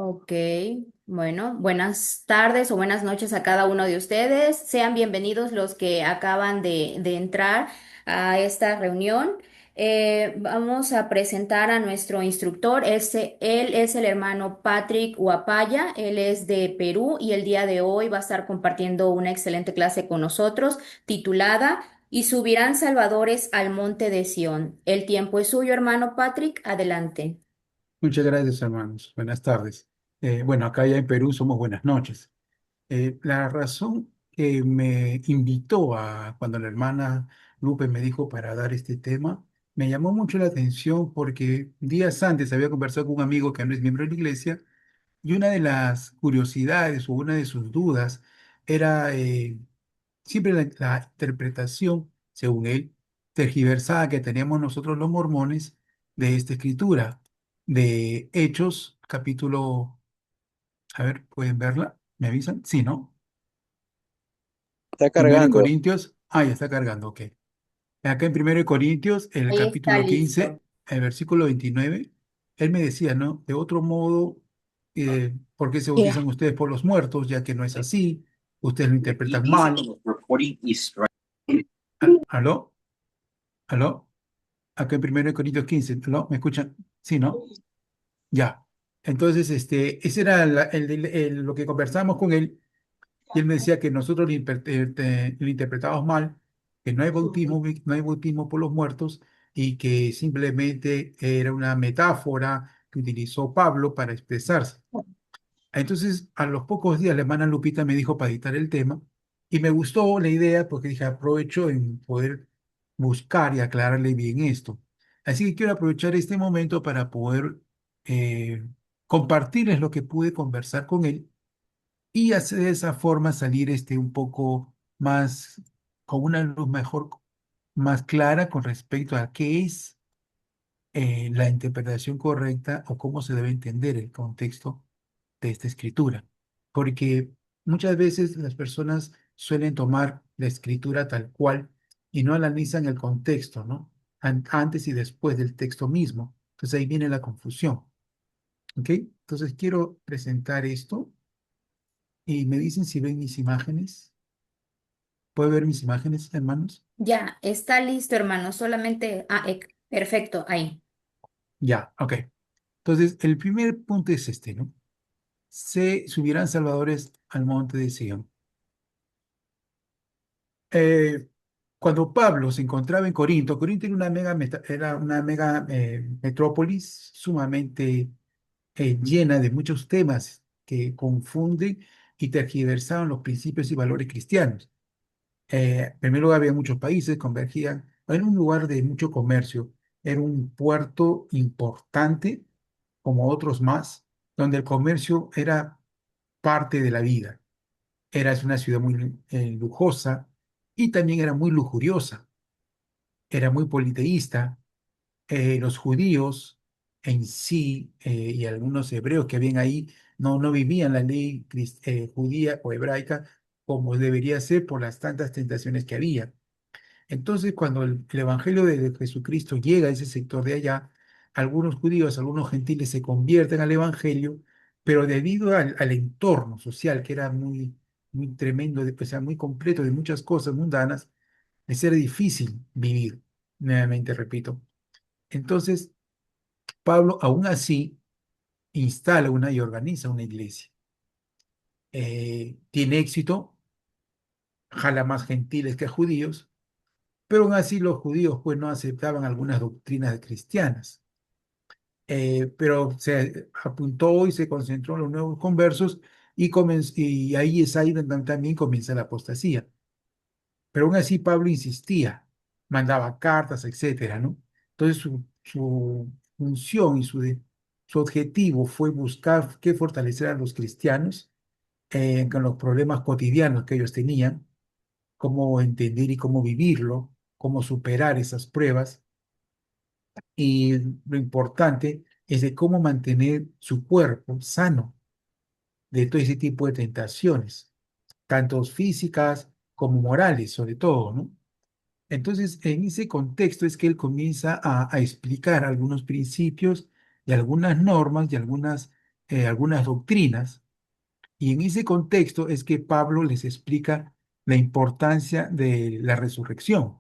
Ok, bueno, buenas tardes o buenas noches a cada uno de ustedes. Sean bienvenidos los que acaban de entrar a esta reunión. Vamos a presentar a nuestro instructor. Él es el hermano Patrick Huapaya. Él es de Perú y el día de hoy va a estar compartiendo una excelente clase con nosotros titulada Y subirán salvadores al monte de Sión. El tiempo es suyo, hermano Patrick. Adelante. Muchas gracias, hermanos. Buenas tardes. Bueno, acá ya en Perú somos buenas noches. La razón que me invitó a, cuando la hermana Lupe me dijo para dar este tema, me llamó mucho la atención porque días antes había conversado con un amigo que no es miembro de la iglesia y una de las curiosidades o una de sus dudas era siempre la interpretación, según él, tergiversada que teníamos nosotros los mormones de esta escritura, de Hechos, capítulo, a ver, ¿pueden verla? ¿Me avisan? Sí, ¿no? Está Primero de cargando. Corintios, ya está cargando, ok. Acá en Primero de Corintios, en el Ahí está capítulo listo. 15, el versículo 29, él me decía, ¿no? De otro modo, ¿por qué se Yeah. bautizan ustedes por los muertos? Ya que no es así, ustedes lo interpretan mal. ¿Aló? ¿Aló? Acá en Primero de Corintios 15, ¿no? ¿Me escuchan? Sí, ¿no? Ya. Entonces, ese era lo que conversamos con él, y él me decía que nosotros lo interpretamos mal, que no hay bautismo por los muertos, y que simplemente era una metáfora que utilizó Pablo para expresarse. Entonces, a los pocos días, la hermana Lupita me dijo para editar el tema y me gustó la idea porque dije, aprovecho en poder buscar y aclararle bien esto. Así que quiero aprovechar este momento para poder eh, compartirles lo que pude conversar con él y hacer de esa forma salir un poco más, con una luz mejor, más clara con respecto a qué es la interpretación correcta o cómo se debe entender el contexto de esta escritura. Porque muchas veces las personas suelen tomar la escritura tal cual y no analizan el contexto, ¿no? Antes y después del texto mismo. Entonces ahí viene la confusión. ¿Ok? Entonces quiero presentar esto y me dicen si ven mis imágenes. ¿Puede ver mis imágenes, hermanos? Ya, está listo, hermano. Solamente. Perfecto, ahí. Ya, ok. Entonces, el primer punto es ¿no? Se subirán salvadores al monte de Sion. Eh, Cuando Pablo se encontraba en Corinto, Corinto era una mega metrópolis sumamente llena de muchos temas que confunden y tergiversaban los principios y valores cristianos. En primer lugar, había muchos países, convergían, era un lugar de mucho comercio, era un puerto importante, como otros más, donde el comercio era parte de la vida. Es una ciudad muy lujosa y también era muy lujuriosa, era muy politeísta. Los judíos en sí y algunos hebreos que habían ahí no vivían la ley judía o hebraica como debería ser por las tantas tentaciones que había. Entonces, cuando el Evangelio de Jesucristo llega a ese sector de allá, algunos judíos, algunos gentiles se convierten al Evangelio, pero debido al entorno social que era muy tremendo, o sea, muy completo de muchas cosas mundanas, les era difícil vivir, nuevamente repito. Entonces, Pablo aún así instala una y organiza una iglesia. Tiene éxito, jala más gentiles que judíos, pero aún así los judíos pues no aceptaban algunas doctrinas cristianas. Pero se apuntó y se concentró en los nuevos conversos y ahí es ahí donde también comienza la apostasía. Pero aún así Pablo insistía, mandaba cartas, etcétera, ¿no? Entonces su función y su objetivo fue buscar que fortalecer a los cristianos con los problemas cotidianos que ellos tenían, cómo entender y cómo vivirlo, cómo superar esas pruebas. Y lo importante es de cómo mantener su cuerpo sano de todo ese tipo de tentaciones, tanto físicas como morales, sobre todo, ¿no? Entonces, en ese contexto es que él comienza a explicar algunos principios y algunas normas y algunas algunas doctrinas, y en ese contexto es que Pablo les explica la importancia de la resurrección,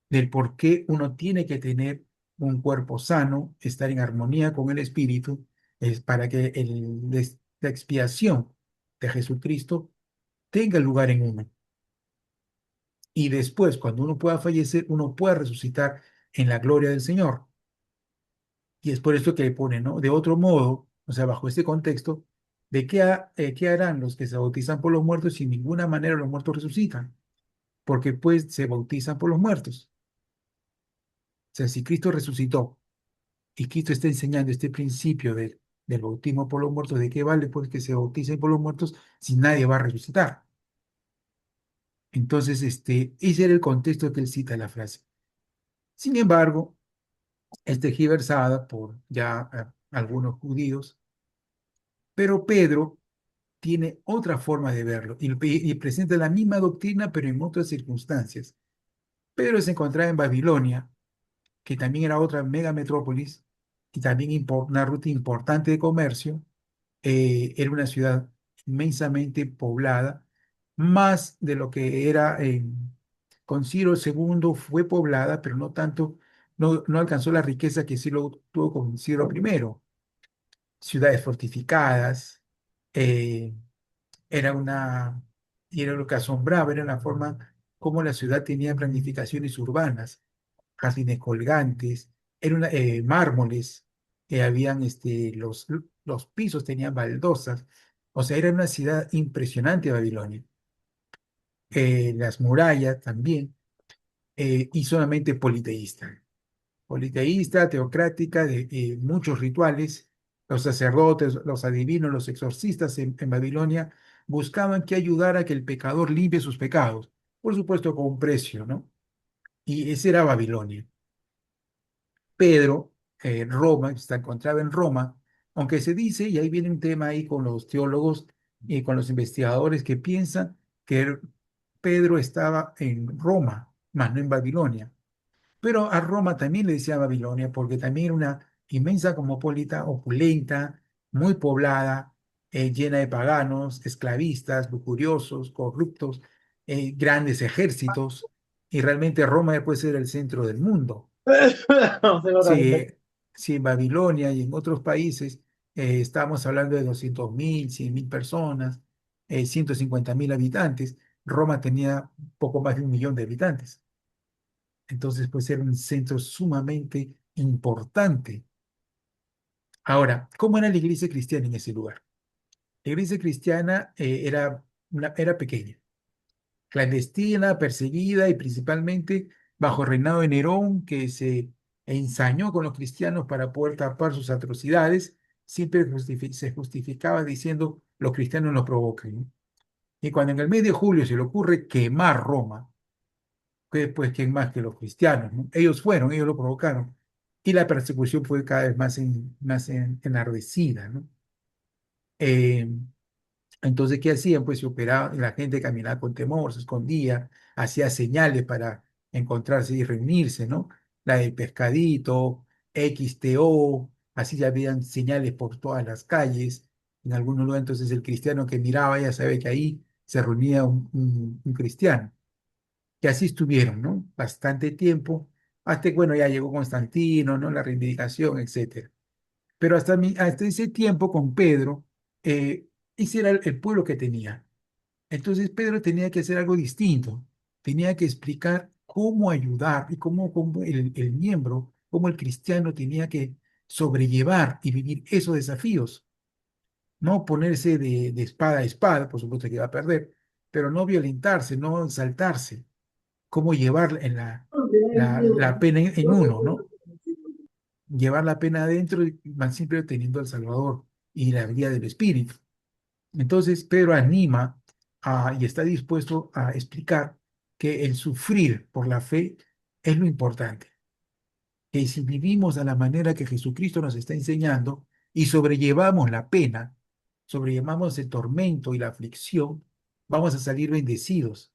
del por qué uno tiene que tener un cuerpo sano, estar en armonía con el Espíritu, es para que la expiación de Jesucristo tenga lugar en uno. Y después, cuando uno pueda fallecer, uno pueda resucitar en la gloria del Señor. Y es por esto que pone, ¿no? De otro modo, o sea, bajo este contexto, ¿qué harán los que se bautizan por los muertos si en ninguna manera los muertos resucitan? Porque pues se bautizan por los muertos. O sea, si Cristo resucitó y Cristo está enseñando este principio del bautismo por los muertos, ¿de qué vale pues que se bauticen por los muertos si nadie va a resucitar? Entonces, ese era el contexto que él cita la frase. Sin embargo, es tergiversada por ya algunos judíos, pero Pedro tiene otra forma de verlo y presenta la misma doctrina, pero en otras circunstancias. Pedro se encontraba en Babilonia, que también era otra mega metrópolis y también una ruta importante de comercio. Era una ciudad inmensamente poblada, más de lo que era con Ciro II fue poblada, pero no tanto, no alcanzó la riqueza que sí lo tuvo con Ciro I. Ciudades fortificadas, eh, era una, y era lo que asombraba, era la forma como la ciudad tenía planificaciones urbanas, jardines colgantes, mármoles, habían los pisos tenían baldosas, o sea, era una ciudad impresionante Babilonia. Las murallas también, y solamente politeísta. Politeísta, teocrática, de muchos rituales. Los sacerdotes, los adivinos, los exorcistas en Babilonia buscaban que ayudara a que el pecador limpie sus pecados, por supuesto con un precio, ¿no? Y ese era Babilonia. Pedro, Roma, se encontraba en Roma, aunque se dice, y ahí viene un tema ahí con los teólogos y con los investigadores que piensan que Pedro estaba en Roma, más no en Babilonia. Pero a Roma también le decía Babilonia, porque también era una inmensa cosmopolita, opulenta, muy poblada, llena de paganos, esclavistas, lujuriosos, corruptos, grandes ejércitos, y realmente Roma después era el centro del mundo. Si, si en Babilonia y en otros países estamos hablando de 200.000, 100.000 personas, 150.000 habitantes, Roma tenía poco más de 1 millón de habitantes. Entonces, pues era un centro sumamente importante. Ahora, ¿cómo era la iglesia cristiana en ese lugar? La iglesia cristiana era pequeña, clandestina, perseguida y principalmente bajo el reinado de Nerón, que se ensañó con los cristianos para poder tapar sus atrocidades, siempre se justificaba diciendo los cristianos nos provocan, ¿no? Y cuando en el mes de julio se le ocurre quemar Roma, pues quién más que los cristianos, ¿no? Ellos lo provocaron. Y la persecución fue cada vez enardecida, ¿no? Eh, entonces, ¿qué hacían? Pues se operaban, la gente caminaba con temor, se escondía, hacía señales para encontrarse y reunirse, ¿no? La del pescadito, XTO, así ya habían señales por todas las calles. En algunos lugares, entonces el cristiano que miraba ya sabe que ahí se reunía un cristiano. Y así estuvieron, ¿no? Bastante tiempo, hasta que, bueno, ya llegó Constantino, ¿no? La reivindicación, etcétera. Pero hasta ese tiempo con Pedro, ese era el pueblo que tenía. Entonces Pedro tenía que hacer algo distinto, tenía que explicar cómo ayudar y cómo el miembro, cómo el cristiano tenía que sobrellevar y vivir esos desafíos. No ponerse de espada a espada, por supuesto que iba a perder, pero no violentarse, no exaltarse, cómo llevar la pena en uno, ¿no? Llevar la pena adentro y van siempre teniendo al Salvador y la guía del Espíritu. Entonces, Pedro anima y está dispuesto a explicar que el sufrir por la fe es lo importante. Que si vivimos a la manera que Jesucristo nos está enseñando y sobrellevamos la pena, sobrellevamos el tormento y la aflicción, vamos a salir bendecidos.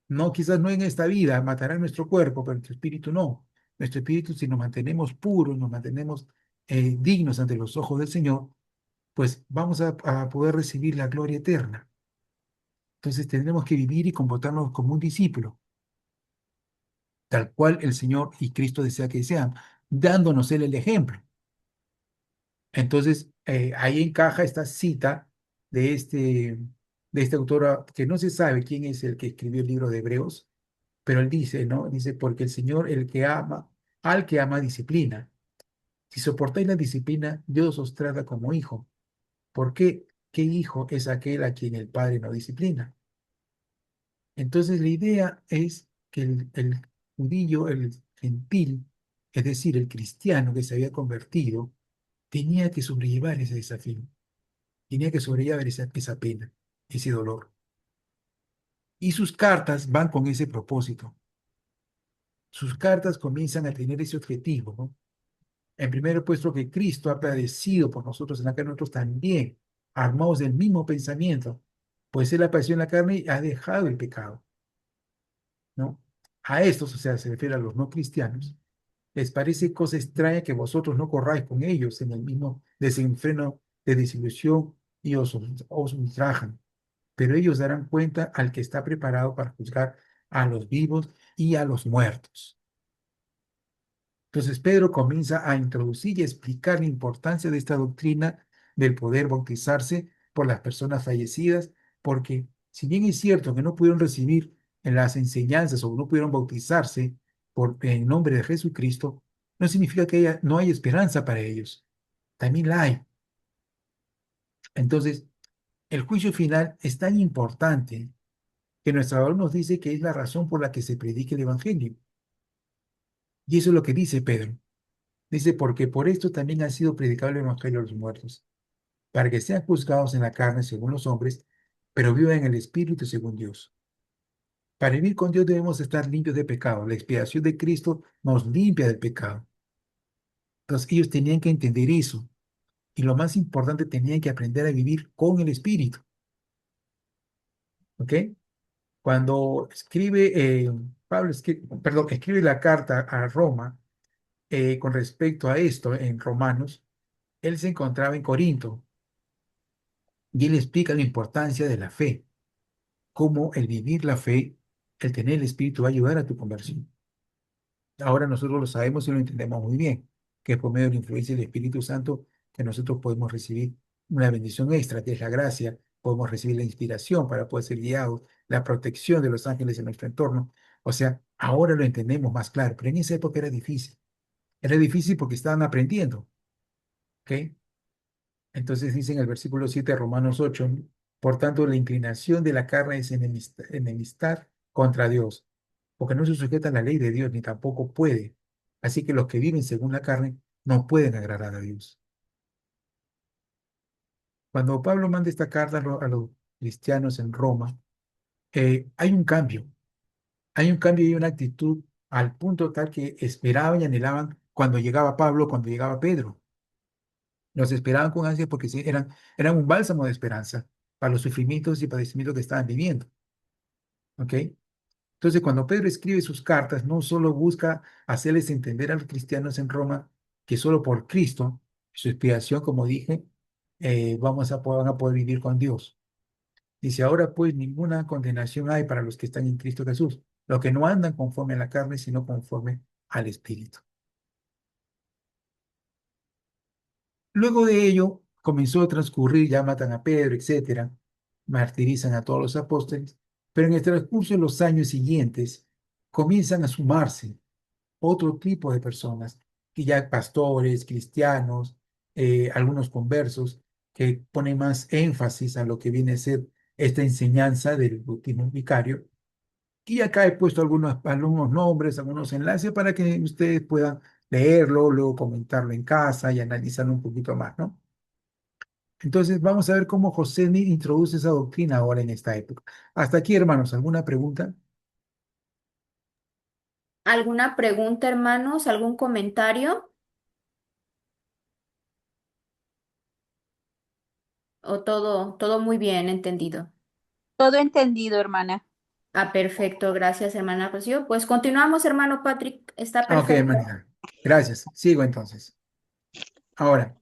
No, quizás no en esta vida, matará nuestro cuerpo, pero nuestro espíritu no. Nuestro espíritu, si nos mantenemos puros, nos mantenemos dignos ante los ojos del Señor, pues vamos a poder recibir la gloria eterna. Entonces tendremos que vivir y comportarnos como un discípulo, tal cual el Señor y Cristo desea que sean, dándonos Él el ejemplo. Entonces, ahí encaja esta cita de este autor que no se sabe quién es el que escribió el libro de Hebreos, pero él dice, ¿no? Dice, porque el Señor, el que ama, al que ama, disciplina. Si soportáis la disciplina, Dios os trata como hijo. ¿Por qué? ¿Qué hijo es aquel a quien el Padre no disciplina? Entonces, la idea es que el judío, el gentil, es decir, el cristiano que se había convertido, tenía que sobrellevar ese desafío, tenía que sobrellevar esa pena, ese dolor. Y sus cartas van con ese propósito. Sus cartas comienzan a tener ese objetivo, ¿no? En primer puesto que Cristo ha padecido por nosotros en la carne, nosotros también, armados del mismo pensamiento, pues Él apareció en la carne y ha dejado el pecado, ¿no? A estos, o sea, se refiere a los no cristianos, les parece cosa extraña que vosotros no corráis con ellos en el mismo desenfreno de desilusión y os ultrajan, pero ellos darán cuenta al que está preparado para juzgar a los vivos y a los muertos. Entonces Pedro comienza a introducir y explicar la importancia de esta doctrina del poder bautizarse por las personas fallecidas, porque si bien es cierto que no pudieron recibir en las enseñanzas o no pudieron bautizarse en nombre de Jesucristo, no significa que no hay esperanza para ellos. También la hay. Entonces, el juicio final es tan importante que nuestro Salvador nos dice que es la razón por la que se predica el Evangelio. Y eso es lo que dice Pedro. Dice, porque por esto también ha sido predicado el Evangelio a los muertos, para que sean juzgados en la carne según los hombres, pero vivan en el Espíritu según Dios. Para vivir con Dios debemos estar limpios de pecado. La expiación de Cristo nos limpia del pecado. Entonces ellos tenían que entender eso. Y lo más importante, tenían que aprender a vivir con el Espíritu. ¿Ok? Cuando Pablo escribe la carta a Roma con respecto a esto en Romanos, él se encontraba en Corinto y él explica la importancia de la fe, cómo el vivir la fe, el tener el Espíritu va a ayudar a tu conversión. Ahora nosotros lo sabemos y lo entendemos muy bien, que es por medio de la influencia del Espíritu Santo que nosotros podemos recibir una bendición extra, que es la gracia, podemos recibir la inspiración para poder ser guiados, la protección de los ángeles en nuestro entorno. O sea, ahora lo entendemos más claro, pero en esa época era difícil. Era difícil porque estaban aprendiendo, ¿ok? Entonces dice en el versículo 7 de Romanos 8, por tanto, la inclinación de la carne es enemistad contra Dios, porque no se sujeta a la ley de Dios, ni tampoco puede. Así que los que viven según la carne no pueden agradar a Dios. Cuando Pablo manda esta carta a los cristianos en Roma, hay un cambio y una actitud al punto tal que esperaban y anhelaban cuando llegaba Pablo, cuando llegaba Pedro. Los esperaban con ansia porque sí, eran un bálsamo de esperanza para los sufrimientos y padecimientos que estaban viviendo. ¿Ok? Entonces, cuando Pedro escribe sus cartas, no solo busca hacerles entender a los cristianos en Roma que solo por Cristo, su expiación, como dije, van a poder vivir con Dios. Dice, ahora pues ninguna condenación hay para los que están en Cristo Jesús, los que no andan conforme a la carne, sino conforme al Espíritu. Luego de ello, comenzó a transcurrir, ya matan a Pedro, etcétera, martirizan a todos los apóstoles, pero en el transcurso de los años siguientes comienzan a sumarse otro tipo de personas, que ya pastores, cristianos, algunos conversos, que ponen más énfasis a lo que viene a ser esta enseñanza del bautismo vicario. Y acá he puesto algunos nombres, algunos enlaces para que ustedes puedan leerlo, luego comentarlo en casa y analizarlo un poquito más, ¿no? Entonces, vamos a ver cómo José Smith introduce esa doctrina ahora en esta época. Hasta aquí, hermanos, ¿alguna pregunta? ¿Alguna pregunta, hermanos? ¿Algún comentario? ¿O todo muy bien entendido? Todo entendido, hermana. Ah, perfecto, gracias, hermana Rocío. Pues continuamos, hermano Patrick, está Ok, perfecto. hermanita. Gracias. Sigo entonces. Ahora,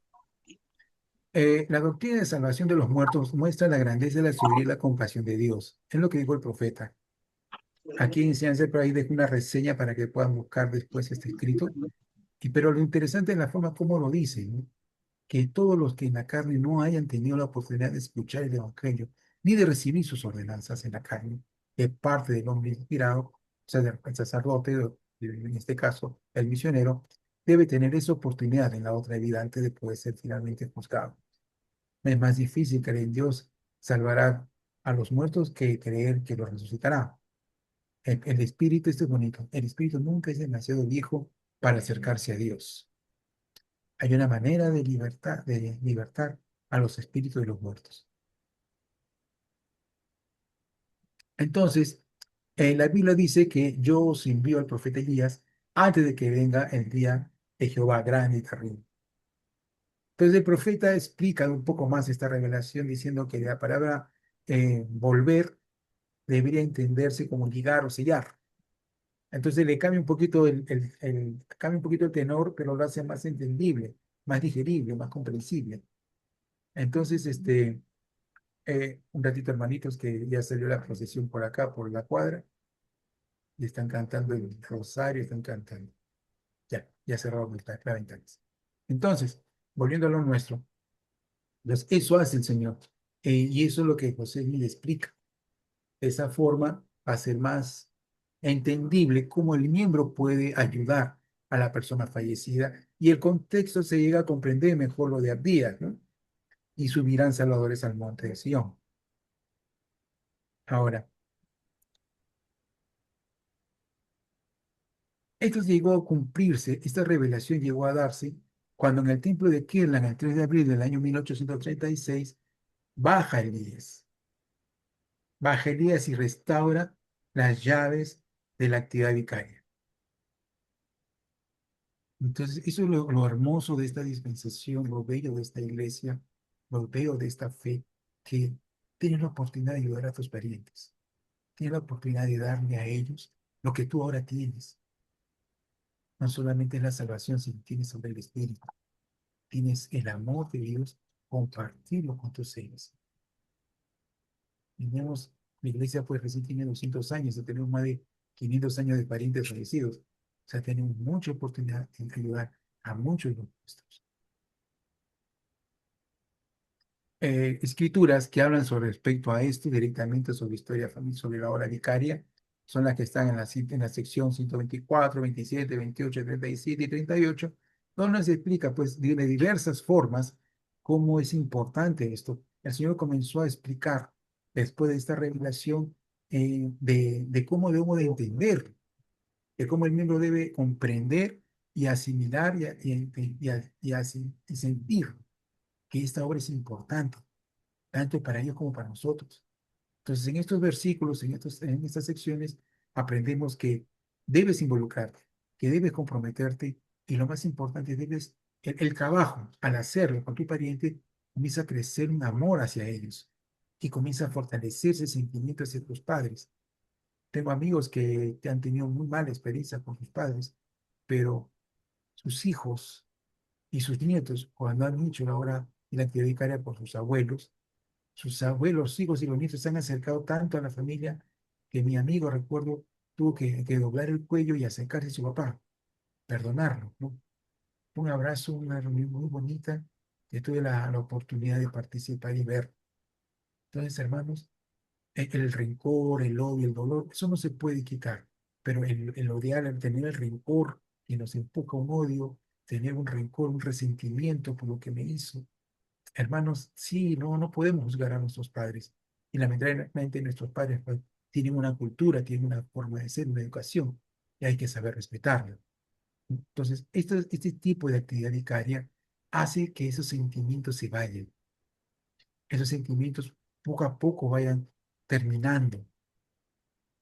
La doctrina de salvación de los muertos muestra la grandeza, la sabiduría y la compasión de Dios. Es lo que dijo el profeta. Aquí en Enseñanza por ahí dejo una reseña para que puedan buscar después este escrito. Pero lo interesante es la forma como lo dice, ¿no? Que todos los que en la carne no hayan tenido la oportunidad de escuchar el Evangelio, ni de recibir sus ordenanzas en la carne, de parte del hombre inspirado, o sea, del sacerdote, o, en este caso, el misionero, debe tener esa oportunidad en la otra vida antes de poder ser finalmente juzgado. Es más difícil creer en Dios salvará a los muertos que creer que los resucitará. El espíritu, esto es bonito, el espíritu nunca es demasiado viejo para acercarse a Dios. Hay una manera de libertar a los espíritus de los muertos. Entonces, la Biblia dice que yo os envío al profeta Elías antes de que venga el día de Jehová grande y terrible. Entonces el profeta explica un poco más esta revelación diciendo que la palabra volver debería entenderse como ligar o sellar. Entonces le cambia un poquito cambia un poquito el tenor, pero lo hace más entendible, más digerible, más comprensible. Entonces, un ratito, hermanitos, que ya salió la procesión por acá, por la cuadra, y están cantando el rosario, están cantando. Ya cerraron la ventana. Entonces, volviendo a lo nuestro, pues eso hace el Señor. Y eso es lo que José le explica. De esa forma, hacer más entendible cómo el miembro puede ayudar a la persona fallecida y el contexto se llega a comprender mejor lo de Abdías, ¿no? Y subirán salvadores al monte de Sión. Ahora, esto llegó a cumplirse, esta revelación llegó a darse cuando en el templo de Kirlan, el 3 de abril del año 1836, baja Elías. Baja Elías y restaura las llaves de la actividad vicaria. Entonces, eso es lo hermoso de esta dispensación, lo bello de esta iglesia, lo bello de esta fe, que tienes la oportunidad de ayudar a tus parientes, tienes la oportunidad de darle a ellos lo que tú ahora tienes. No solamente es la salvación, sino tienes sobre el Espíritu, tienes el amor de Dios, compartirlo con tus seres. Tenemos, la iglesia pues recién tiene 200 años, tenemos más de 500 años de parientes fallecidos. O sea, tenemos mucha oportunidad de ayudar a muchos de los nuestros. Escrituras que hablan sobre respecto a esto directamente sobre historia familiar, sobre la obra vicaria, son las que están en la sección 124, 27, 28, 37 y 38, donde se explica pues de diversas formas cómo es importante esto. El Señor comenzó a explicar después de esta revelación de cómo debemos de entender, de cómo el miembro debe comprender y asimilar y sentir que esta obra es importante tanto para ellos como para nosotros. Entonces, en estos versículos, en estas secciones, aprendemos que debes involucrarte, que debes comprometerte y lo más importante, el trabajo, al hacerlo con tu pariente, comienza a crecer un amor hacia ellos y comienza a fortalecerse el sentimiento hacia tus padres. Tengo amigos que han tenido muy mala experiencia con sus padres, pero sus hijos y sus nietos, cuando han hecho la obra y la actividad vicaria por sus abuelos, hijos y los nietos se han acercado tanto a la familia que mi amigo, recuerdo, tuvo que doblar el cuello y acercarse a su papá, perdonarlo, ¿no? Un abrazo, una reunión muy bonita que tuve la oportunidad de participar y ver. Entonces, hermanos, el rencor, el odio, el dolor, eso no se puede quitar, pero el odiar, el tener el rencor que nos empuja a un odio, tener un rencor, un resentimiento por lo que me hizo, hermanos, sí, no podemos juzgar a nuestros padres. Y lamentablemente nuestros padres pues, tienen una cultura, tienen una forma de ser, una educación, y hay que saber respetarla. Entonces, este tipo de actividad vicaria hace que esos sentimientos se vayan, esos sentimientos poco a poco vayan terminando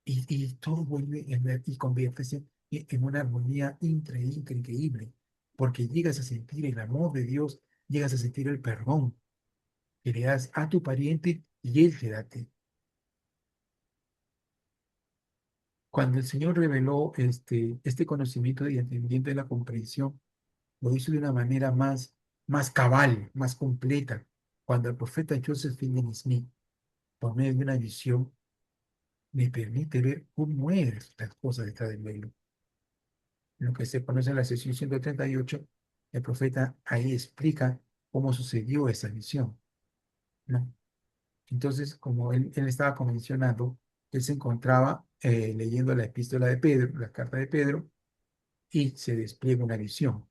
y todo vuelve y conviértese en una armonía increíble, porque llegas a sentir el amor de Dios, llegas a sentir el perdón que le das a tu pariente y él te da a ti. Cuando el Señor reveló este conocimiento y entendimiento de la comprensión, lo hizo de una manera más más cabal, más completa, cuando el profeta Joseph Fielding Smith, por medio de una visión, me permite ver cómo es las cosas detrás del velo. Lo que se conoce en la sesión 138, el profeta ahí explica cómo sucedió esa visión, ¿no? Entonces, como él estaba convencionado, él se encontraba leyendo la epístola de Pedro, la carta de Pedro, y se despliega una visión.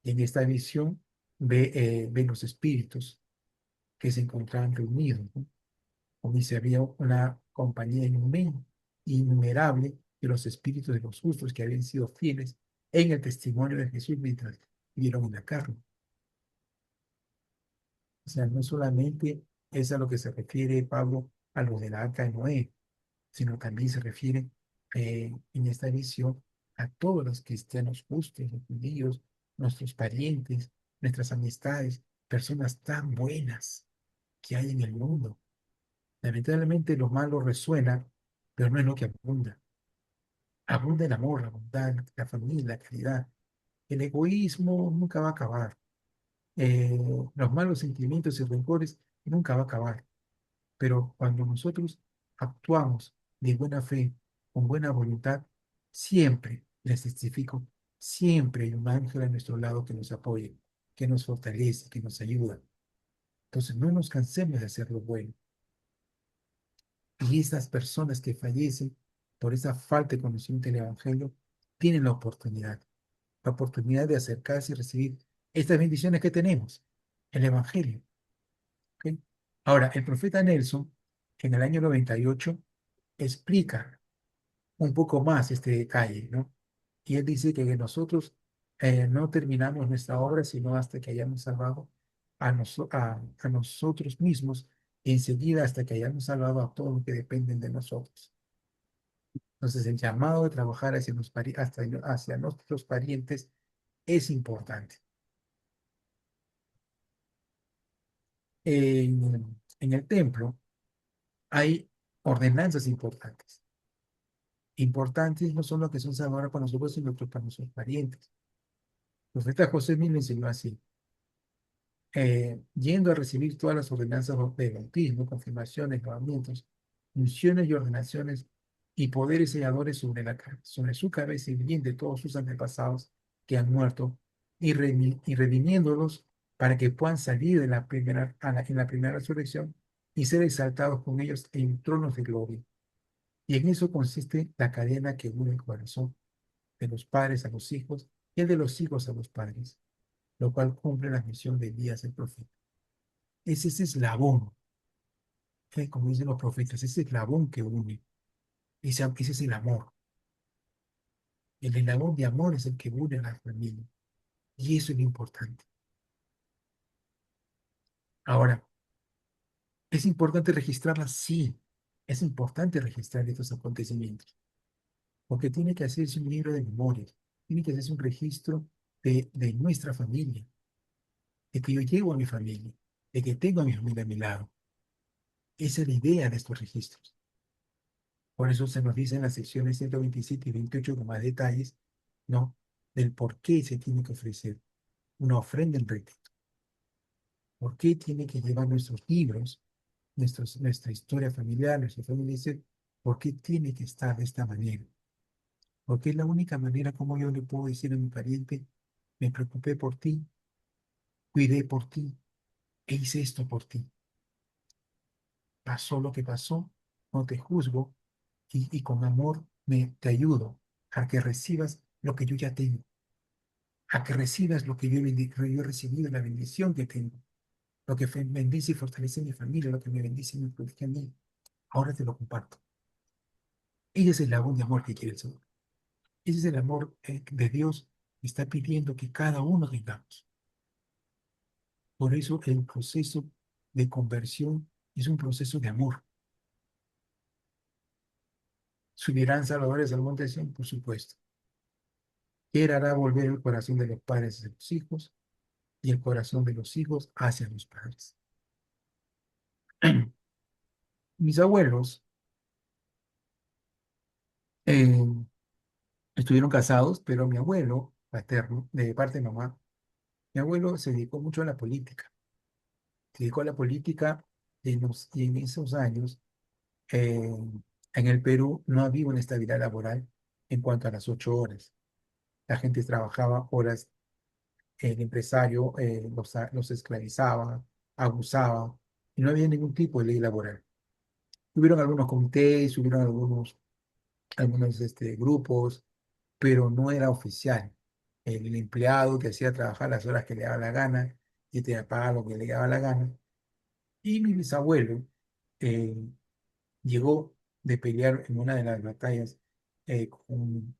Y en esta visión ve los espíritus que se encontraban reunidos, ¿no? Como dice, había una compañía innumerable de los espíritus de los justos que habían sido fieles en el testimonio de Jesús mientras vivieron en la carne. O sea, no solamente es a lo que se refiere Pablo a lo de la arca de Noé, sino también se refiere en esta visión a todos los cristianos justos, los judíos, nuestros parientes, nuestras amistades, personas tan buenas que hay en el mundo. Lamentablemente lo malo resuena, pero no es lo que abunda. Abunda el amor, la bondad, la familia, la caridad. El egoísmo nunca va a acabar. Los malos sentimientos y rencores nunca va a acabar. Pero cuando nosotros actuamos de buena fe, con buena voluntad, siempre, les testifico, siempre hay un ángel a nuestro lado que nos apoye, que nos fortalece, que nos ayuda. Entonces no nos cansemos de hacer lo bueno. Y estas personas que fallecen por esa falta de conocimiento del Evangelio tienen la oportunidad de acercarse y recibir estas bendiciones que tenemos, el Evangelio. ¿Ok? Ahora, el profeta Nelson, en el año 98, explica un poco más este detalle, ¿no? Y él dice que nosotros no terminamos nuestra obra sino hasta que hayamos salvado a nosotros mismos y enseguida hasta que hayamos salvado a todos los que dependen de nosotros. Entonces, el llamado de trabajar hacia nuestros parientes es importante. En el templo hay ordenanzas importantes. Importantes no solo que son salvadoras para nosotros, sino que para nuestros parientes. El profeta José mismo enseñó así. Yendo a recibir todas las ordenanzas de bautismo, confirmaciones, lavamientos, unciones y ordenaciones y poderes selladores sobre su cabeza y bien de todos sus antepasados que han muerto y redimiéndolos para que puedan salir de en la primera resurrección y ser exaltados con ellos en tronos de gloria. Y en eso consiste la cadena que une el corazón de los padres a los hijos y el de los hijos a los padres, lo cual cumple la misión de Elías el profeta. Es ese eslabón, como dicen los profetas, ese eslabón que une. Ese es el amor. El eslabón de amor es el que une a la familia. Y eso es lo importante. Ahora, ¿es importante registrarlas? Sí, es importante registrar estos acontecimientos. Porque tiene que hacerse un libro de memorias. Tiene que hacerse un registro de nuestra familia. De que yo llevo a mi familia. De que tengo a mi familia a mi lado. Esa es la idea de estos registros. Por eso se nos dice en las secciones 127 y 28 con más detalles, ¿no? Del por qué se tiene que ofrecer una ofrenda en rectitud. ¿Por qué tiene que llevar nuestros libros, nuestra historia familiar, nuestra familia? ¿Por qué tiene que estar de esta manera? Porque es la única manera como yo le puedo decir a mi pariente, me preocupé por ti, cuidé por ti, e hice esto por ti. Pasó lo que pasó, no te juzgo y con amor te ayudo a que recibas lo que yo ya tengo, a que recibas lo que yo he recibido, la bendición que tengo, lo que bendice y fortalece a mi familia, lo que me bendice y me protege a mí. Ahora te lo comparto. Ese es el amor de amor que quiere el Señor. Ese es el amor de Dios que está pidiendo que cada uno tengamos. Por eso el proceso de conversión es un proceso de amor. ¿Subirán salvadores al monte de Sión? Por supuesto. Él hará volver el corazón de los padres hacia los hijos y el corazón de los hijos hacia los padres. Mis abuelos eh, estuvieron casados, pero mi abuelo paterno, de parte de mamá, Mi abuelo se dedicó mucho a la política. Se dedicó a la política y en esos años, eh, en el Perú no había una estabilidad laboral en cuanto a las 8 horas. La gente trabajaba horas, el empresario los esclavizaba, abusaba, y no había ningún tipo de ley laboral. Hubieron algunos comités, hubieron algunos grupos, pero no era oficial. El empleado que hacía trabajar las horas que le daba la gana y te pagaba lo que le daba la gana. Y mi bisabuelo eh, llegó de pelear en una de las batallas con un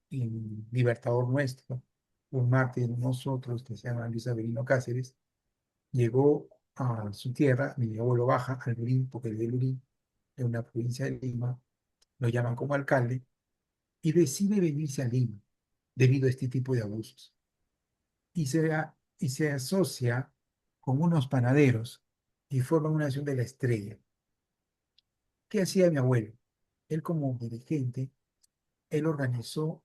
libertador nuestro, un mártir de nosotros que se llama Luis Avelino Cáceres. Llegó a su tierra, mi abuelo baja al Lurín, porque el de Lurín, en una provincia de Lima, lo llaman como alcalde, y decide venirse a Lima debido a este tipo de abusos. Y se asocia con unos panaderos y forma una nación de la estrella. ¿Qué hacía mi abuelo? Él como dirigente, él organizó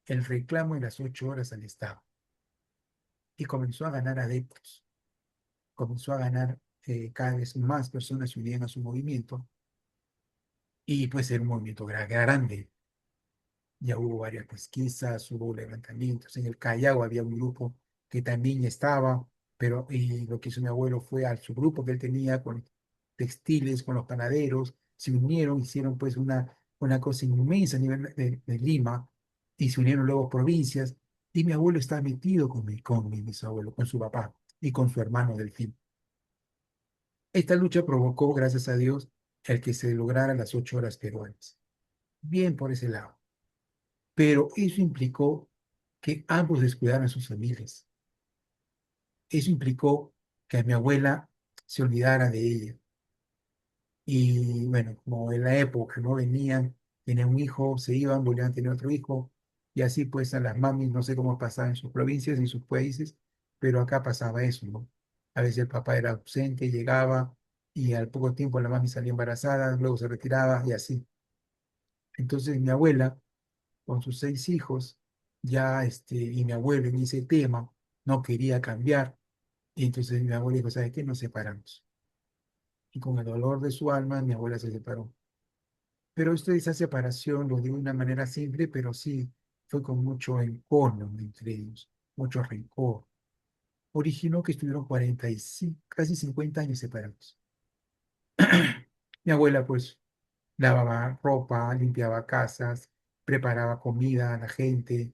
el reclamo de las 8 horas al Estado y comenzó a ganar adeptos, comenzó a ganar cada vez más personas se unían a su movimiento y pues era un movimiento grande. Ya hubo varias pesquisas, hubo levantamientos. En el Callao había un grupo que también estaba, pero lo que hizo mi abuelo fue al subgrupo que él tenía con textiles, con los panaderos, se unieron, hicieron pues una cosa inmensa a nivel de Lima y se unieron luego provincias. Y mi abuelo está metido con mi bisabuelo, con su papá y con su hermano Delfín. Esta lucha provocó, gracias a Dios, el que se lograra las 8 horas peruanas. Bien por ese lado. Pero eso implicó que ambos descuidaran a sus familias. Eso implicó que a mi abuela se olvidara de ella. Y bueno, como en la época no venían, tenían un hijo, se iban, volvían a tener otro hijo, y así pues a las mamis, no sé cómo pasaba en sus provincias, en sus países, pero acá pasaba eso, ¿no? A veces el papá era ausente, llegaba, y al poco tiempo la mami salía embarazada, luego se retiraba, y así. Entonces mi abuela con sus 6 hijos, ya y mi abuelo en ese tema no quería cambiar, y entonces mi abuelo dijo, ¿sabes qué? Nos separamos. Y con el dolor de su alma, mi abuela se separó. Pero esa separación, lo digo de una manera simple, pero sí, fue con mucho encono entre ellos, mucho rencor. Originó que estuvieron 45, casi 50 años separados. Mi abuela, pues, lavaba ropa, limpiaba casas, preparaba comida a la gente,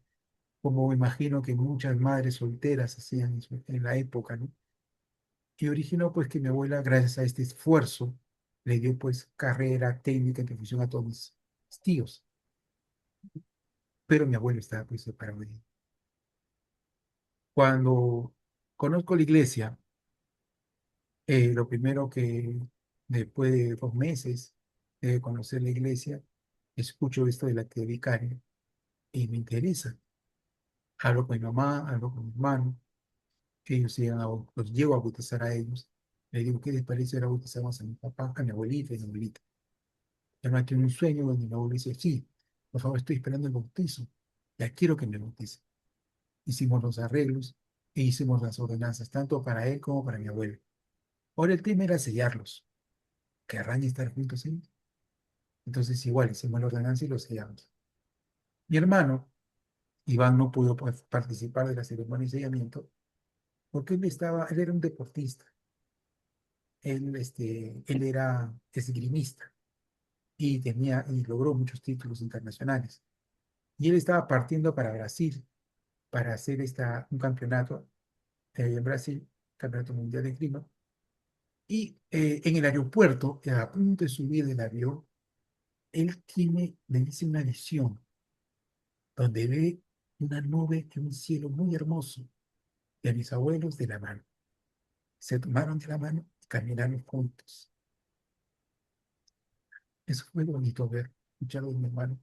como me imagino que muchas madres solteras hacían en la época, ¿no? Y originó pues que mi abuela, gracias a este esfuerzo, le dio pues carrera técnica en función a todos mis tíos, pero mi abuelo estaba pues separado de ella. Cuando conozco la iglesia, lo primero que después de 2 meses de conocer la iglesia, escucho esto de la tía vicaria y me interesa. Hablo con mi mamá, hablo con mi hermano, que ellos los llevo a bautizar a ellos. Le digo, ¿qué les parece ahora bautizamos a mi papá, a mi abuelita y a mi abuelita? Mi hermano tiene un sueño donde mi abuelo dice, sí, por favor, estoy esperando el bautizo. Ya quiero que me bautice. Hicimos los arreglos e hicimos las ordenanzas, tanto para él como para mi abuelo. Ahora el tema era sellarlos. ¿Querrán estar juntos ellos? Entonces igual hicimos la ordenanza y los sellamos. Mi hermano, Iván, no pudo pues, participar de la ceremonia de sellamiento porque él era un deportista. Él era esgrimista y logró muchos títulos internacionales. Y él estaba partiendo para Brasil para hacer un campeonato en Brasil, campeonato mundial de esgrima. Y en el aeropuerto, a punto de subir del avión, le dice una visión donde ve una nube en un cielo muy hermoso y a mis abuelos de la mano. Se tomaron de la mano y caminaron juntos. Eso fue bonito ver, escucharlo de mi hermano,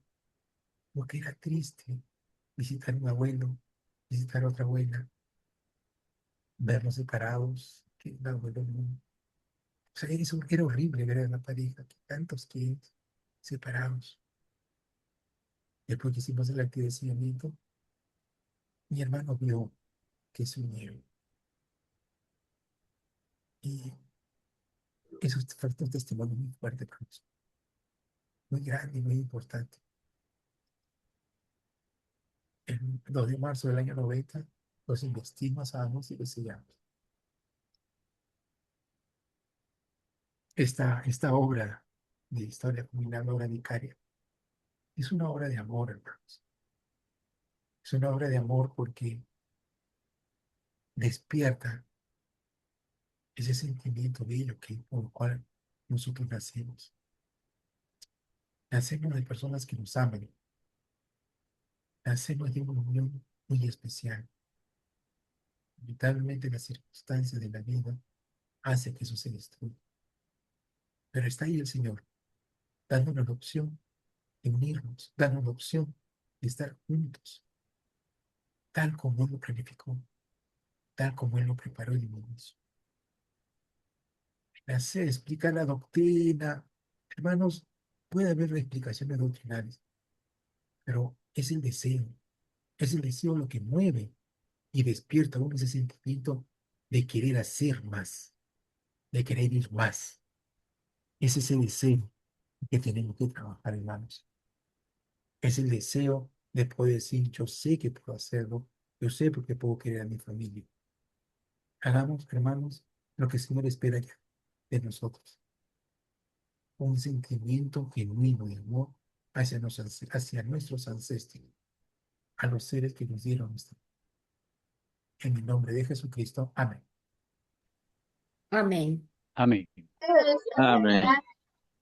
porque era triste visitar a un abuelo, visitar a otra abuela, verlos separados, que el abuelo no. O sea, eso era horrible ver a la pareja, que tantos que separados. Después que hicimos el acto de seguimiento, mi hermano vio que se unieron. Y eso fue un testimonio muy fuerte para nosotros, muy grande y muy importante. El 2 de marzo del año 90, los investimos a ambos y los sellamos. Esta obra de historia combinada, obra vicaria, es una obra de amor, hermanos. Es una obra de amor porque despierta ese sentimiento bello por el cual nosotros nacemos. Nacemos de personas que nos aman. Nacemos de una unión muy especial. Lamentablemente, las circunstancias de la vida hacen que eso se destruya. Pero está ahí el Señor, dándonos la opción de unirnos, dándonos la opción de estar juntos, tal como Él lo planificó, tal como Él lo preparó y lo hizo. Nacer, explicar la doctrina. Hermanos, puede haber explicaciones doctrinales, pero es el deseo lo que mueve y despierta aún ese sentimiento de querer hacer más, de querer ir más. Es ese deseo que tenemos que trabajar, hermanos. Es el deseo de poder decir, yo sé que puedo hacerlo, yo sé porque puedo querer a mi familia. Hagamos, hermanos, lo que el Señor espera ya de nosotros. Un sentimiento genuino de amor hacia nuestros ancestros, a los seres que nos dieron esto. En el nombre de Jesucristo. Amén. Amén. Amén. Amén.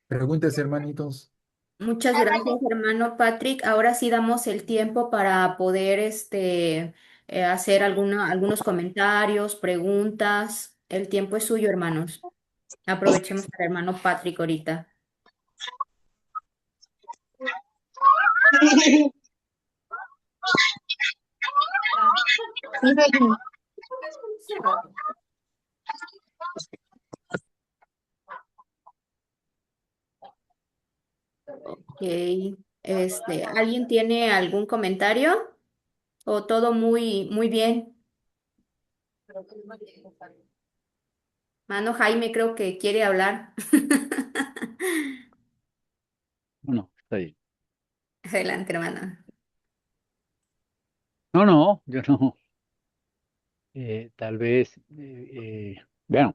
Preguntas, hermanitos. Muchas gracias, hermano Patrick. Ahora sí damos el tiempo para poder hacer algunos comentarios, preguntas. El tiempo es suyo, hermanos. Aprovechemos al hermano Patrick ahorita. Ok, ¿alguien tiene algún comentario? ¿O todo muy bien? Mano Jaime creo que quiere hablar. No, está bien. Adelante, hermano. No, no, yo no. Tal vez, bueno,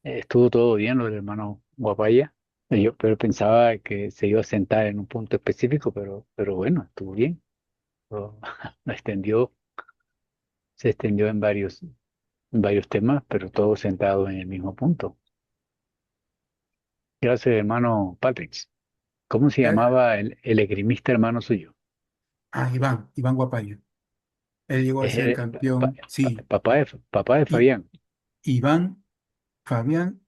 estuvo todo bien lo del hermano Guapaya. Pero pensaba que se iba a sentar en un punto específico, pero bueno, estuvo bien. Lo, lo extendió, se extendió en varios temas, pero todo sentado en el mismo punto. Gracias, hermano Patrick. ¿Cómo se Ya- llamaba el esgrimista hermano suyo? Iván Guapayo. Él llegó a Es ser campeón, sí. papá de Y Fabián. Iván Fabián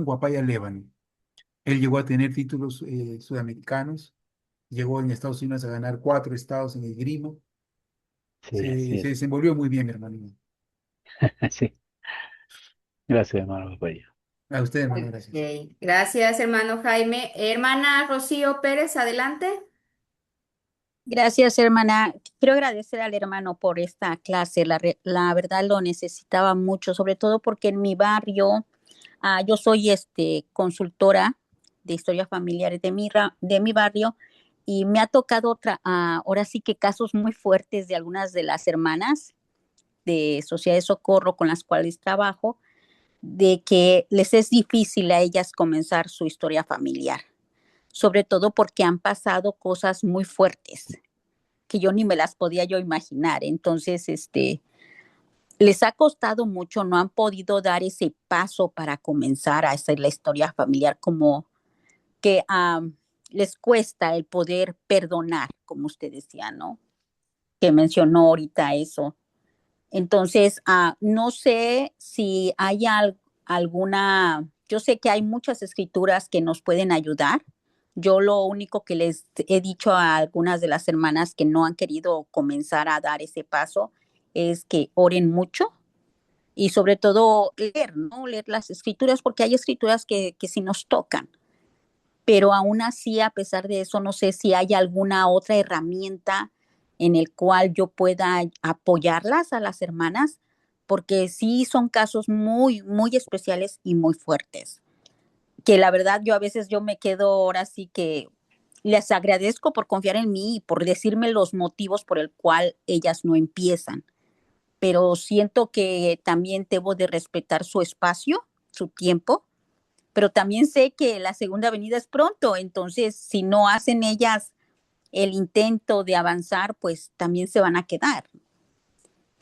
Guapaya Levani. Él llegó a tener títulos sudamericanos, llegó en Estados Unidos a ganar 4 estados en el esgrima. Sí, así Se es. desenvolvió muy bien, hermano mío. Sí, gracias, hermano Papaya. A usted, hermano, gracias. Ok, gracias, hermano Jaime. Hermana Rocío Pérez, adelante. Gracias, hermana. Quiero agradecer al hermano por esta clase. La verdad lo necesitaba mucho, sobre todo porque en mi barrio, yo soy consultora de historias familiares de mi barrio y me ha tocado ahora sí que casos muy fuertes de algunas de las hermanas de Sociedad de Socorro con las cuales trabajo, de que les es difícil a ellas comenzar su historia familiar, sobre todo porque han pasado cosas muy fuertes que yo ni me las podía yo imaginar. Entonces, les ha costado mucho, no han podido dar ese paso para comenzar a hacer la historia familiar, como que les cuesta el poder perdonar, como usted decía, ¿no? Que mencionó ahorita eso. Entonces, no sé si hay alguna, yo sé que hay muchas escrituras que nos pueden ayudar. Yo lo único que les he dicho a algunas de las hermanas que no han querido comenzar a dar ese paso es que oren mucho y sobre todo leer, ¿no? Leer las escrituras, porque hay escrituras que sí nos tocan. Pero aún así, a pesar de eso, no sé si hay alguna otra herramienta en el cual yo pueda apoyarlas a las hermanas, porque sí son casos muy, muy especiales y muy fuertes, que la verdad yo a veces yo me quedo ahora sí que les agradezco por confiar en mí y por decirme los motivos por el cual ellas no empiezan, pero siento que también debo de respetar su espacio, su tiempo, pero también sé que la segunda venida es pronto, entonces si no hacen ellas el intento de avanzar, pues también se van a quedar.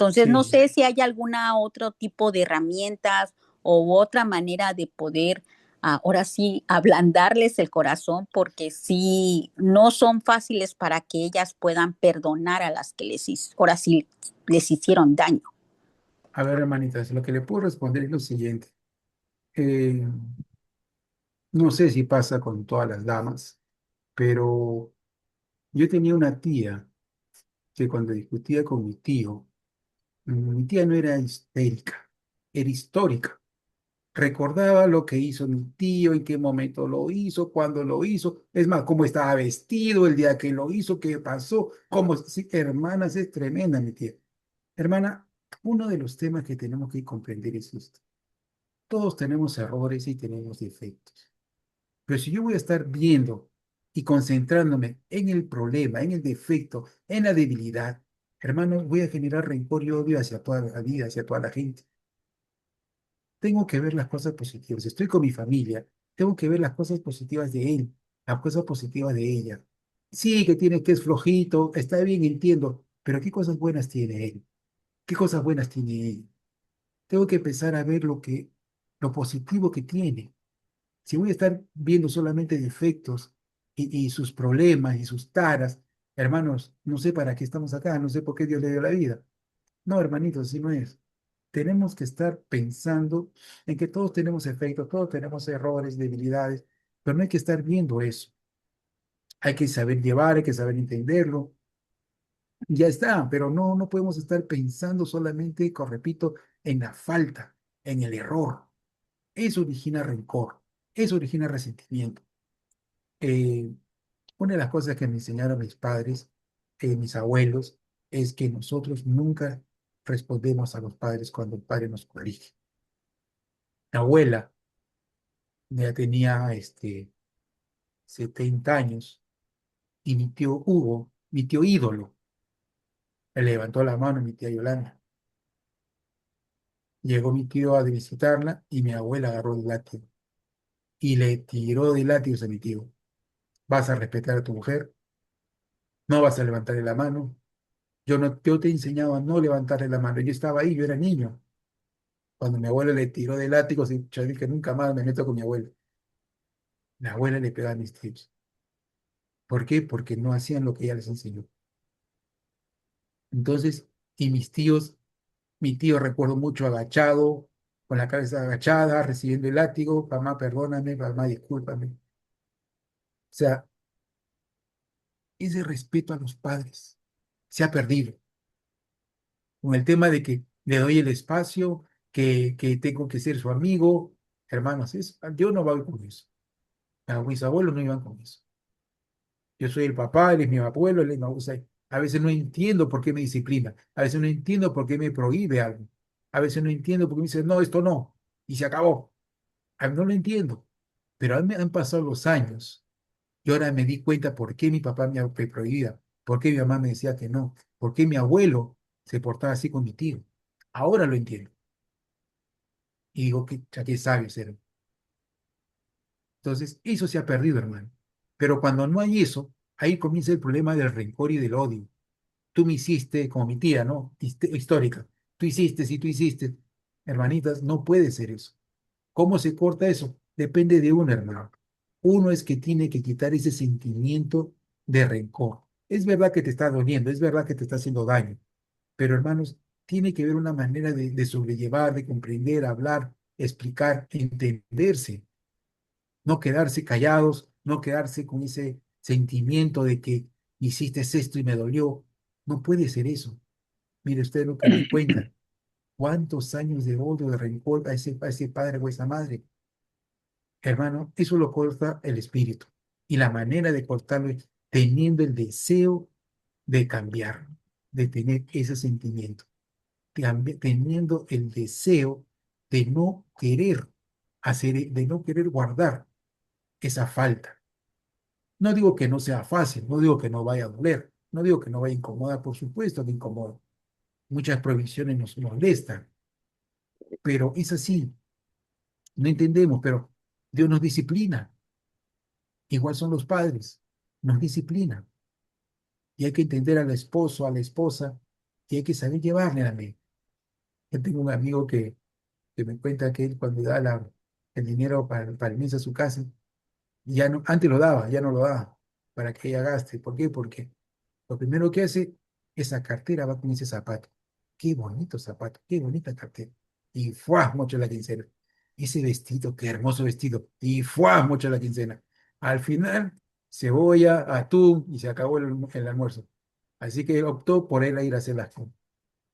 Entonces no Sí. sé si hay alguna otro tipo de herramientas o otra manera de poder ahora sí ablandarles el corazón, porque sí no son fáciles para que ellas puedan perdonar a las que ahora sí les hicieron daño. A ver, hermanitas, lo que le puedo responder es lo siguiente. Eh, no sé si pasa con todas las damas, pero yo tenía una tía que cuando discutía con mi tío, mi tía no era histérica, era histórica. Recordaba lo que hizo mi tío, en qué momento lo hizo, cuándo lo hizo, es más, cómo estaba vestido el día que lo hizo, qué pasó, cómo, sí, hermanas, es tremenda mi tía. Hermana, uno de los temas que tenemos que comprender es esto. Todos tenemos errores y tenemos defectos. Pero si yo voy a estar viendo y concentrándome en el problema, en el defecto, en la debilidad, hermano, voy a generar rencor y odio hacia toda la vida, hacia toda la gente. Tengo que ver las cosas positivas. Estoy con mi familia, tengo que ver las cosas positivas de él, las cosas positivas de ella. Sí, que tiene que es flojito, está bien, entiendo, pero ¿qué cosas buenas tiene él? ¿Qué cosas buenas tiene ella? Tengo que empezar a ver lo positivo que tiene. Si voy a estar viendo solamente defectos y sus problemas y sus taras, hermanos, no sé para qué estamos acá, no sé por qué Dios le dio la vida. No, hermanitos, así no es. Tenemos que estar pensando en que todos tenemos efectos, todos tenemos errores, debilidades, pero no hay que estar viendo eso. Hay que saber llevar, hay que saber entenderlo. Ya está, pero no podemos estar pensando solamente, repito, en la falta, en el error. Eso origina rencor, eso origina resentimiento. Eh, una de las cosas que me enseñaron mis padres, mis abuelos, es que nosotros nunca respondemos a los padres cuando el padre nos corrige. Mi abuela ya tenía 70 años y mi tío Hugo, mi tío ídolo, le levantó la mano a mi tía Yolanda. Llegó mi tío a visitarla y mi abuela agarró el látigo y le tiró de látigos a mi tío. ¿Vas a respetar a tu mujer? ¿No vas a levantarle la mano? Yo te he enseñado a no levantarle la mano. Yo estaba ahí, yo era niño. Cuando mi abuela le tiró de látigos, y yo dije, nunca más me meto con mi abuela. La abuela le pegaba a mis tíos. ¿Por qué? Porque no hacían lo que ella les enseñó. Entonces, y mis tíos, mi tío recuerdo mucho agachado, con la cabeza agachada, recibiendo el látigo, mamá, perdóname, mamá, discúlpame. O sea, ese respeto a los padres se ha perdido con el tema de que le doy el espacio, que tengo que ser su amigo. Hermanos, yo no voy con eso. Mis abuelos no iban con eso. Yo soy el papá, él es mi abuelo, él es mi abuelo. O sea, a veces no entiendo por qué me disciplina, a veces no entiendo por qué me prohíbe algo, a veces no entiendo por qué me dice, no, esto no, y se acabó. No lo entiendo, pero a mí me han pasado los años y ahora me di cuenta por qué mi papá me prohibía, por qué mi mamá me decía que no, por qué mi abuelo se portaba así con mi tío. Ahora lo entiendo y digo que ya que sabio ser. Entonces, eso se ha perdido, hermano. Pero cuando no hay eso, ahí comienza el problema del rencor y del odio. Tú me hiciste, como mi tía, ¿no? Histórica. Tú hiciste, si tú hiciste. Hermanitas, no puede ser eso. ¿Cómo se corta eso? Depende de uno, hermano. Uno es que tiene que quitar ese sentimiento de rencor. Es verdad que te está doliendo, es verdad que te está haciendo daño, pero hermanos, tiene que haber una manera de sobrellevar, de comprender, hablar, explicar, entenderse, no quedarse callados, no quedarse con ese sentimiento de que hiciste esto y me dolió. No puede ser eso. Mire usted lo que me cuenta. ¿Cuántos años de odio, de rencor a ese padre o a esa madre? Hermano, eso lo corta el espíritu. Y la manera de cortarlo es teniendo el deseo de cambiar, de tener ese sentimiento. teniendo el deseo de no querer de no querer guardar esa falta. No digo que no sea fácil, no digo que no vaya a doler, no digo que no vaya a incomodar, por supuesto que incomoda. Muchas prohibiciones nos molestan, pero es así, no entendemos, pero Dios nos disciplina, igual son los padres, nos disciplinan. Y hay que entender al esposo, a la esposa, y hay que saber llevarle a mí. Yo tengo un amigo que me cuenta que él cuando da el dinero para el mes a su casa, ya no, antes lo daba, ya no lo da, para que ella gaste. ¿Por qué? Porque lo primero que hace, esa cartera va con ese zapato. Qué bonito zapato, qué bonita cartera. Y ¡fuah! Mucho la quincena. Ese vestido, qué hermoso vestido. Y ¡fuah! Mucho la quincena. Al final, cebolla, atún y se acabó el almuerzo. Así que él optó por él a ir a hacer las compras.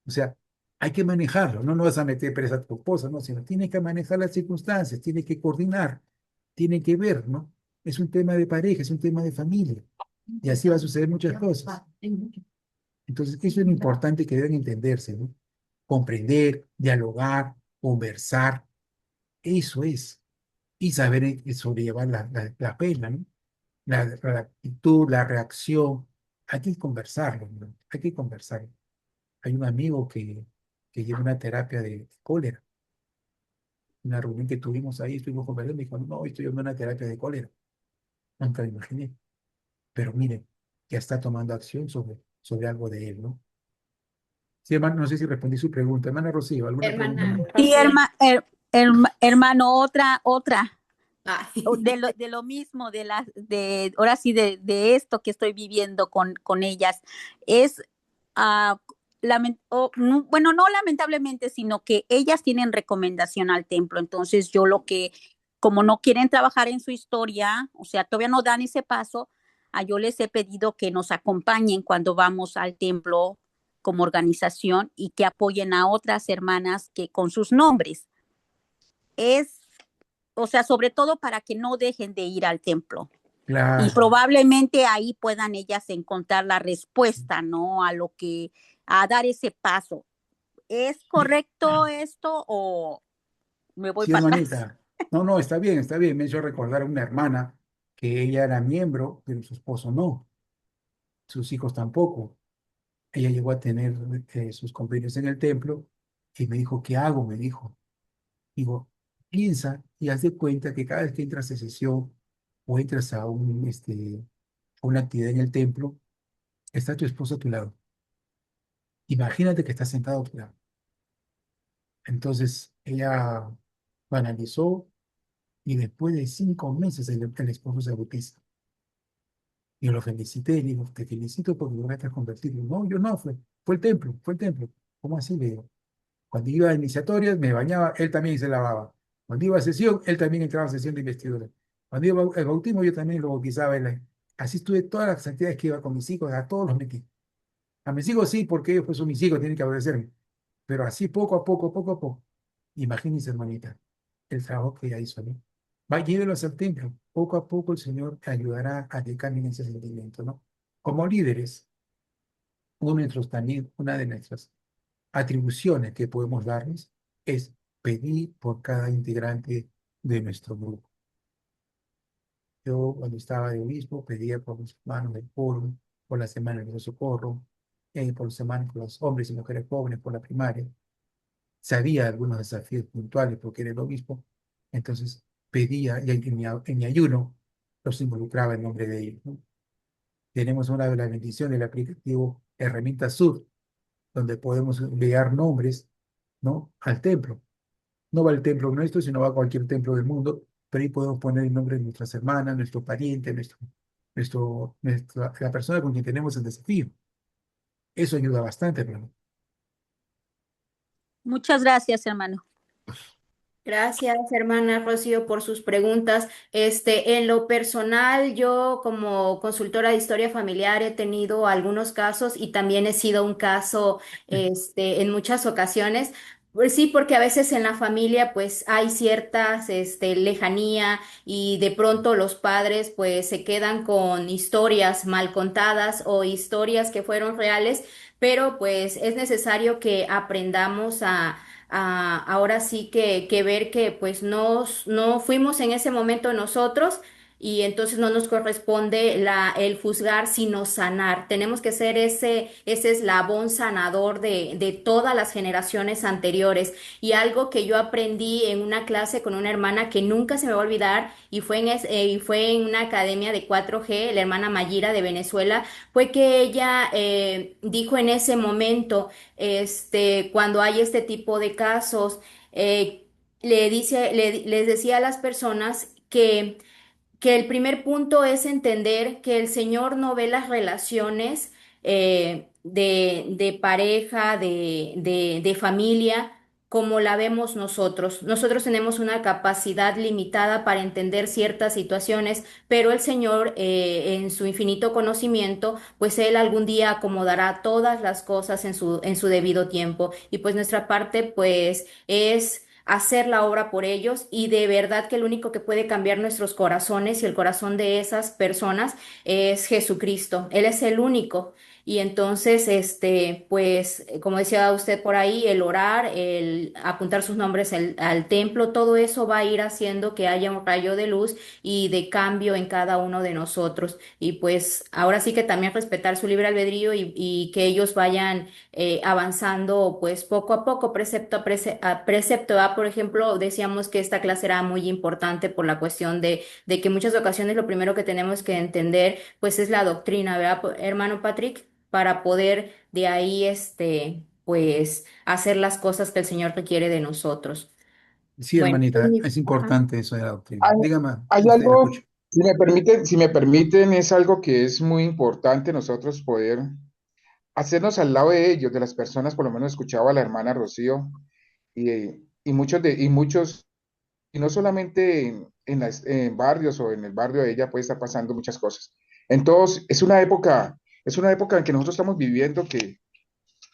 O sea, hay que manejarlo. No vas a meter presa a tu esposa, no, sino tiene que manejar las circunstancias, tiene que coordinar, tiene que ver, ¿no? Es un tema de pareja, es un tema de familia. Y así va a suceder muchas cosas. Entonces, eso es lo importante que deben entenderse, ¿no? Comprender, dialogar, conversar, eso es. Y saber sobrellevar la pena, ¿no? La actitud, la reacción. Hay que conversarlo, ¿no? Hay que conversarlo. Hay un amigo que lleva una terapia de cólera. Una reunión que tuvimos ahí, estuvimos conversando y me dijo, no, estoy llevando una terapia de cólera. Nunca lo imaginé. Pero mire, ya está tomando acción sobre algo de él, ¿no? Sí, hermano, no sé si respondí su pregunta. Hermana Rocío, ¿alguna pregunta Hermana más? Sí, Rocío. hermano, otra. Ay. De lo mismo, ahora sí, de esto que estoy viviendo con ellas, es, ah, bueno, no lamentablemente, sino que ellas tienen recomendación al templo, entonces yo como no quieren trabajar en su historia, o sea, todavía no dan ese paso, yo les he pedido que nos acompañen cuando vamos al templo como organización y que apoyen a otras hermanas que con sus nombres. Es, o sea, sobre todo para que no dejen de ir al templo. Y Claro. probablemente ahí puedan ellas encontrar la respuesta, ¿no? A dar ese paso. ¿Es Sí, correcto esto o me voy sí, para atrás? hermanita. No, no, está bien, está bien. Me hizo recordar a una hermana que ella era miembro, pero su esposo no, sus hijos tampoco. Ella llegó a tener sus convenios en el templo y me dijo, ¿qué hago? Me dijo. Digo, piensa y haz de cuenta que cada vez que entras a sesión o entras a una actividad en el templo, está tu esposo a tu lado. Imagínate que está sentado a tu lado. Entonces ella lo analizó y después de 5 meses el esposo se bautiza. Yo lo felicité y le digo, te felicito porque lograste convertirlo. No, yo no, fue el templo, fue el templo. ¿Cómo así? Le digo, cuando iba a iniciatorias me bañaba, él también se lavaba. Cuando iba a sesión, él también entraba a sesión de investidura. Cuando iba al bautismo, yo también lo bautizaba. Así estuve todas las actividades que iba con mis hijos, a todos los metí. A mis hijos sí, porque ellos pues, son mis hijos, tienen que obedecerme. Pero así poco a poco, poco a poco. Imagínense, hermanita, el trabajo que ella hizo, ¿no? Va, llévelos al templo. Poco a poco el Señor te ayudará a que cambien ese sentimiento, ¿no? Como líderes, una de nuestras atribuciones que podemos darles es pedir por cada integrante de nuestro grupo. Yo, cuando estaba de obispo, pedía por los hermanos del foro, por las semanas de socorro, por las semanas con los hombres y mujeres jóvenes, por la primaria. Sabía algunos desafíos puntuales porque era el obispo, entonces pedía y en mi ayuno los involucraba en nombre de ellos, ¿no? Tenemos una de las bendiciones del aplicativo Herramienta Sur, donde podemos enviar nombres, ¿no? Al templo. No va al templo nuestro, sino va a cualquier templo del mundo, pero ahí podemos poner el nombre de nuestras hermanas, nuestro pariente, la persona con quien tenemos el desafío. Eso ayuda bastante, hermano. Muchas gracias, hermano. Gracias, hermana Rocío, por sus preguntas. En lo personal, yo como consultora de historia familiar he tenido algunos casos y también he sido un caso, en muchas ocasiones. Pues sí, porque a veces en la familia pues hay ciertas, lejanía y de pronto los padres pues se quedan con historias mal contadas o historias que fueron reales, pero pues es necesario que aprendamos a ahora sí que ver que pues no fuimos en ese momento nosotros. Y entonces no nos corresponde el juzgar, sino sanar. Tenemos que ser ese eslabón sanador de todas las generaciones anteriores. Y algo que yo aprendí en una clase con una hermana que nunca se me va a olvidar, y fue en una academia de 4G, la hermana Mayira de Venezuela, fue que ella dijo en ese momento, cuando hay este tipo de casos, les decía a las personas que el primer punto es entender que el Señor no ve las relaciones de pareja, de familia, como la vemos nosotros. Nosotros tenemos una capacidad limitada para entender ciertas situaciones, pero el Señor, en su infinito conocimiento, pues Él algún día acomodará todas las cosas en su debido tiempo. Y pues nuestra parte, pues, es hacer la obra por ellos, y de verdad que el único que puede cambiar nuestros corazones y el corazón de esas personas es Jesucristo. Él es el único. Y entonces, pues, como decía usted por ahí, el orar, el apuntar sus nombres al templo, todo eso va a ir haciendo que haya un rayo de luz y de cambio en cada uno de nosotros. Y pues ahora sí que también respetar su libre albedrío, y que ellos vayan avanzando pues poco a poco, precepto a precepto. Por ejemplo, decíamos que esta clase era muy importante por la cuestión de que en muchas ocasiones lo primero que tenemos que entender pues es la doctrina, ¿verdad, hermano Patrick? Para poder de ahí, pues hacer las cosas que el Señor requiere de nosotros. Sí, Bueno, hermanita, es ajá. importante eso de la doctrina. Hay, Dígame, hay usted lo escucho. algo, si me permiten, es algo que es muy importante nosotros poder hacernos al lado de ellos, de las personas. Por lo menos escuchaba a la hermana Rocío y muchos, y no solamente en barrios o en el barrio de ella puede estar pasando muchas cosas. Entonces, es una época en que nosotros estamos viviendo que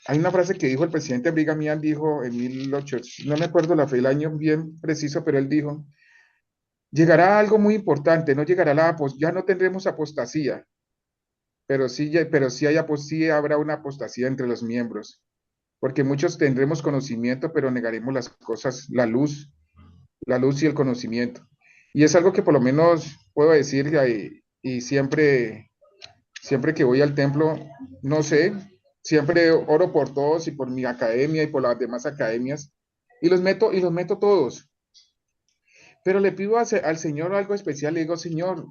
hay una frase que dijo el presidente Brigham Young, dijo en 1800, no me acuerdo el año bien preciso, pero él dijo, llegará algo muy importante, no llegará ya no tendremos apostasía, pero sí, sí habrá una apostasía entre los miembros, porque muchos tendremos conocimiento, pero negaremos las cosas, la luz y el conocimiento. Y es algo que por lo menos puedo decir y siempre que voy al templo, no sé, siempre oro por todos y por mi academia y por las demás academias y los meto todos. Pero le pido al Señor algo especial, le digo, Señor,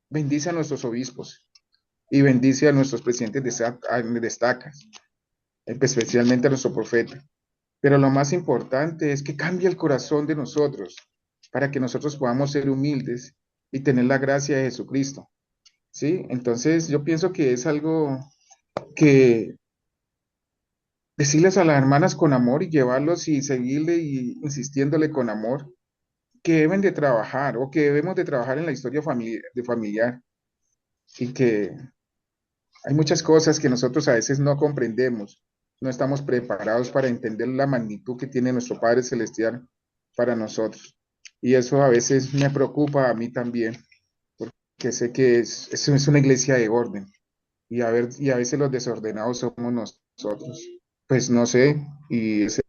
bendice a nuestros obispos y bendice a nuestros presidentes de estacas, especialmente a nuestro profeta. Pero lo más importante es que cambie el corazón de nosotros para que nosotros podamos ser humildes y tener la gracia de Jesucristo. ¿Sí? Entonces yo pienso que es algo que decirles a las hermanas con amor y llevarlos y seguirle y insistiéndole con amor que deben de trabajar o que debemos de trabajar en la historia familiar y que hay muchas cosas que nosotros a veces no comprendemos, no estamos preparados para entender la magnitud que tiene nuestro Padre Celestial para nosotros. Y eso a veces me preocupa a mí también, que sé que es una iglesia de orden y a veces los desordenados somos nosotros. Pues no sé, y ese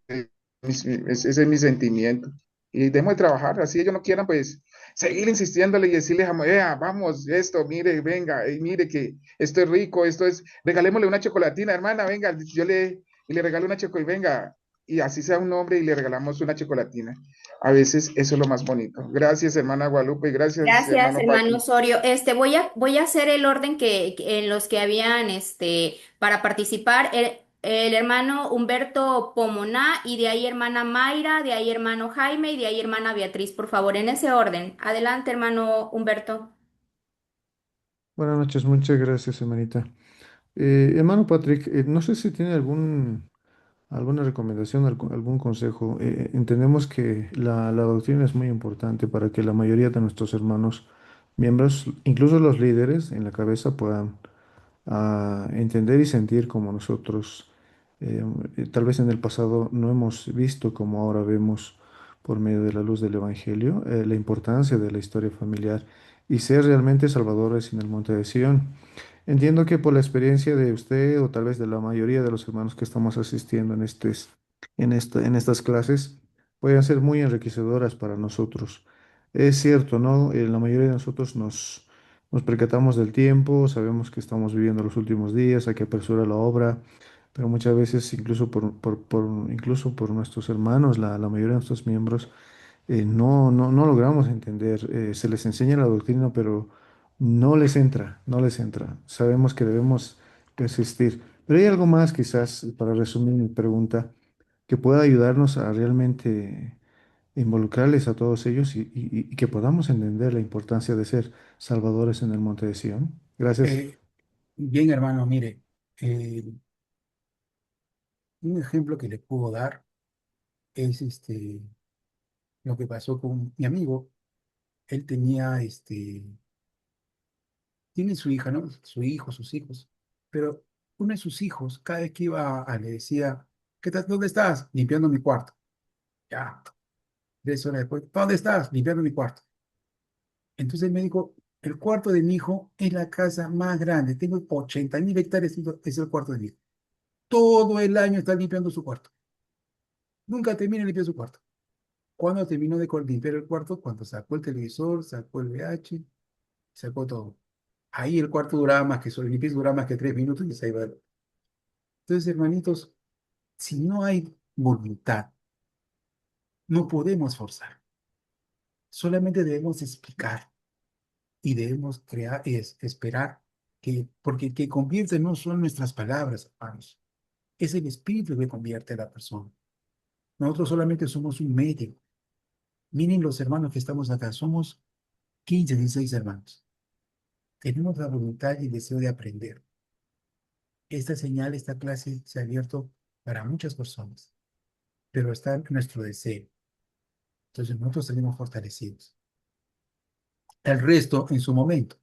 es mi sentimiento. Y debemos de trabajar, así ellos no quieran, pues seguir insistiéndole y decirles, vamos, esto, mire, venga, mire que esto es rico, esto es, regalémosle una chocolatina, hermana, venga, y le regalo una chocolatina, venga, y así sea un hombre y le regalamos una chocolatina. A veces eso es lo más bonito. Gracias, hermana Guadalupe, y gracias, Gracias, hermano hermano Patrick. Osorio. Voy a hacer el orden en los que habían, para participar. El hermano Humberto Pomoná, y de ahí hermana Mayra, de ahí hermano Jaime y de ahí hermana Beatriz, por favor, en ese orden. Adelante, hermano Humberto. Buenas noches, muchas gracias, hermanita. Hermano Patrick, no sé si tiene alguna recomendación, algún consejo. Entendemos que la doctrina es muy importante para que la mayoría de nuestros hermanos miembros, incluso los líderes en la cabeza, puedan entender y sentir como nosotros. Tal vez en el pasado no hemos visto como ahora vemos por medio de la luz del Evangelio, la importancia de la historia familiar y ser realmente salvadores en el monte de Sion. Entiendo que por la experiencia de usted o tal vez de la mayoría de los hermanos que estamos asistiendo en estas clases, pueden ser muy enriquecedoras para nosotros. Es cierto, ¿no? La mayoría de nosotros nos percatamos del tiempo, sabemos que estamos viviendo los últimos días, hay que apresurar la obra, pero muchas veces, incluso incluso por nuestros hermanos, la mayoría de nuestros miembros, no logramos entender. Se les enseña la doctrina, pero no les entra. Sabemos que debemos persistir. Pero hay algo más, quizás, para resumir mi pregunta, que pueda ayudarnos a realmente involucrarles a todos ellos y que podamos entender la importancia de ser salvadores en el monte de Sion. Gracias. Eh, Bien, hermano, mire, eh, un ejemplo que le puedo dar es lo que pasó con mi amigo. Él tenía, tiene su hija, ¿no? Su hijo, sus hijos. Pero uno de sus hijos, cada vez que le decía, ¿dónde estás? Limpiando mi cuarto. Ya, 3 horas después, ¿dónde estás? Limpiando mi cuarto. Entonces él me dijo, el cuarto de mi hijo es la casa más grande. Tengo 80.000 hectáreas, es el cuarto de mi hijo. Todo el año está limpiando su cuarto. Nunca termina de limpiar su cuarto. Cuando terminó de limpiar el cuarto, cuando sacó el televisor, sacó el VH, sacó todo. Ahí el cuarto duraba más que solo limpieza, duraba más que 3 minutos y se iba. Entonces, hermanitos, si no hay voluntad, no podemos forzar. Solamente debemos explicar y debemos esperar porque el que convierte no son nuestras palabras, hermanos, es el Espíritu que convierte a la persona. Nosotros solamente somos un medio. Miren los hermanos que estamos acá, somos 15, 16 hermanos. Tenemos la voluntad y el deseo de aprender. Esta señal, esta clase se ha abierto para muchas personas, pero está en nuestro deseo. Entonces nosotros salimos fortalecidos. El resto en su momento.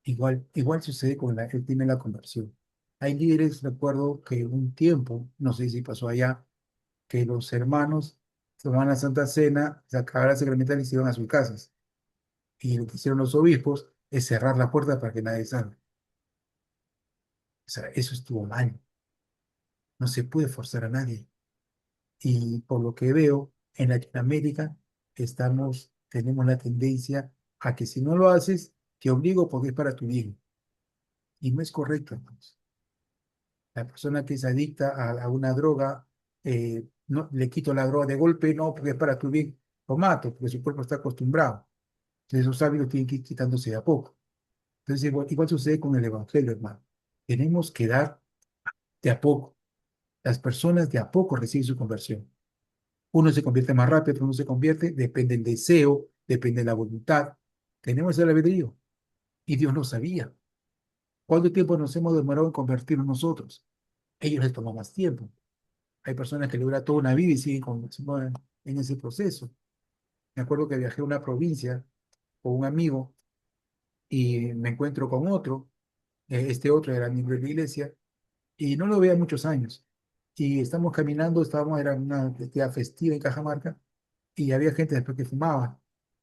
Igual sucede con el tema de la conversión. Hay líderes, recuerdo que un tiempo, no sé si pasó allá, que los hermanos tomaban la Santa Cena, sacaban la sacramental y se iban a sus casas. Y lo que hicieron los obispos es cerrar la puerta para que nadie salga. O sea, eso estuvo mal. No se puede forzar a nadie. Y por lo que veo, en Latinoamérica tenemos la tendencia a que si no lo haces, te obligo porque es para tu bien. Y no es correcto, hermanos. La persona que es adicta a una droga, no, le quito la droga de golpe, no, porque es para tu bien, lo mato, porque su cuerpo está acostumbrado. Entonces esos hábitos tienen que ir quitándose de a poco. Entonces igual sucede con el Evangelio, hermano. Tenemos que dar de a poco. Las personas de a poco reciben su conversión. Uno se convierte más rápido, otro no se convierte, depende del deseo, depende de la voluntad. Tenemos el albedrío y Dios lo sabía. ¿Cuánto tiempo nos hemos demorado en convertirnos nosotros? Ellos les tomó más tiempo. Hay personas que logran toda una vida y siguen en ese proceso. Me acuerdo que viajé a una provincia con un amigo y me encuentro con otro. Este otro era miembro de la iglesia y no lo veía muchos años. Y estamos caminando, era una actividad festiva en Cajamarca y había gente después que fumaba.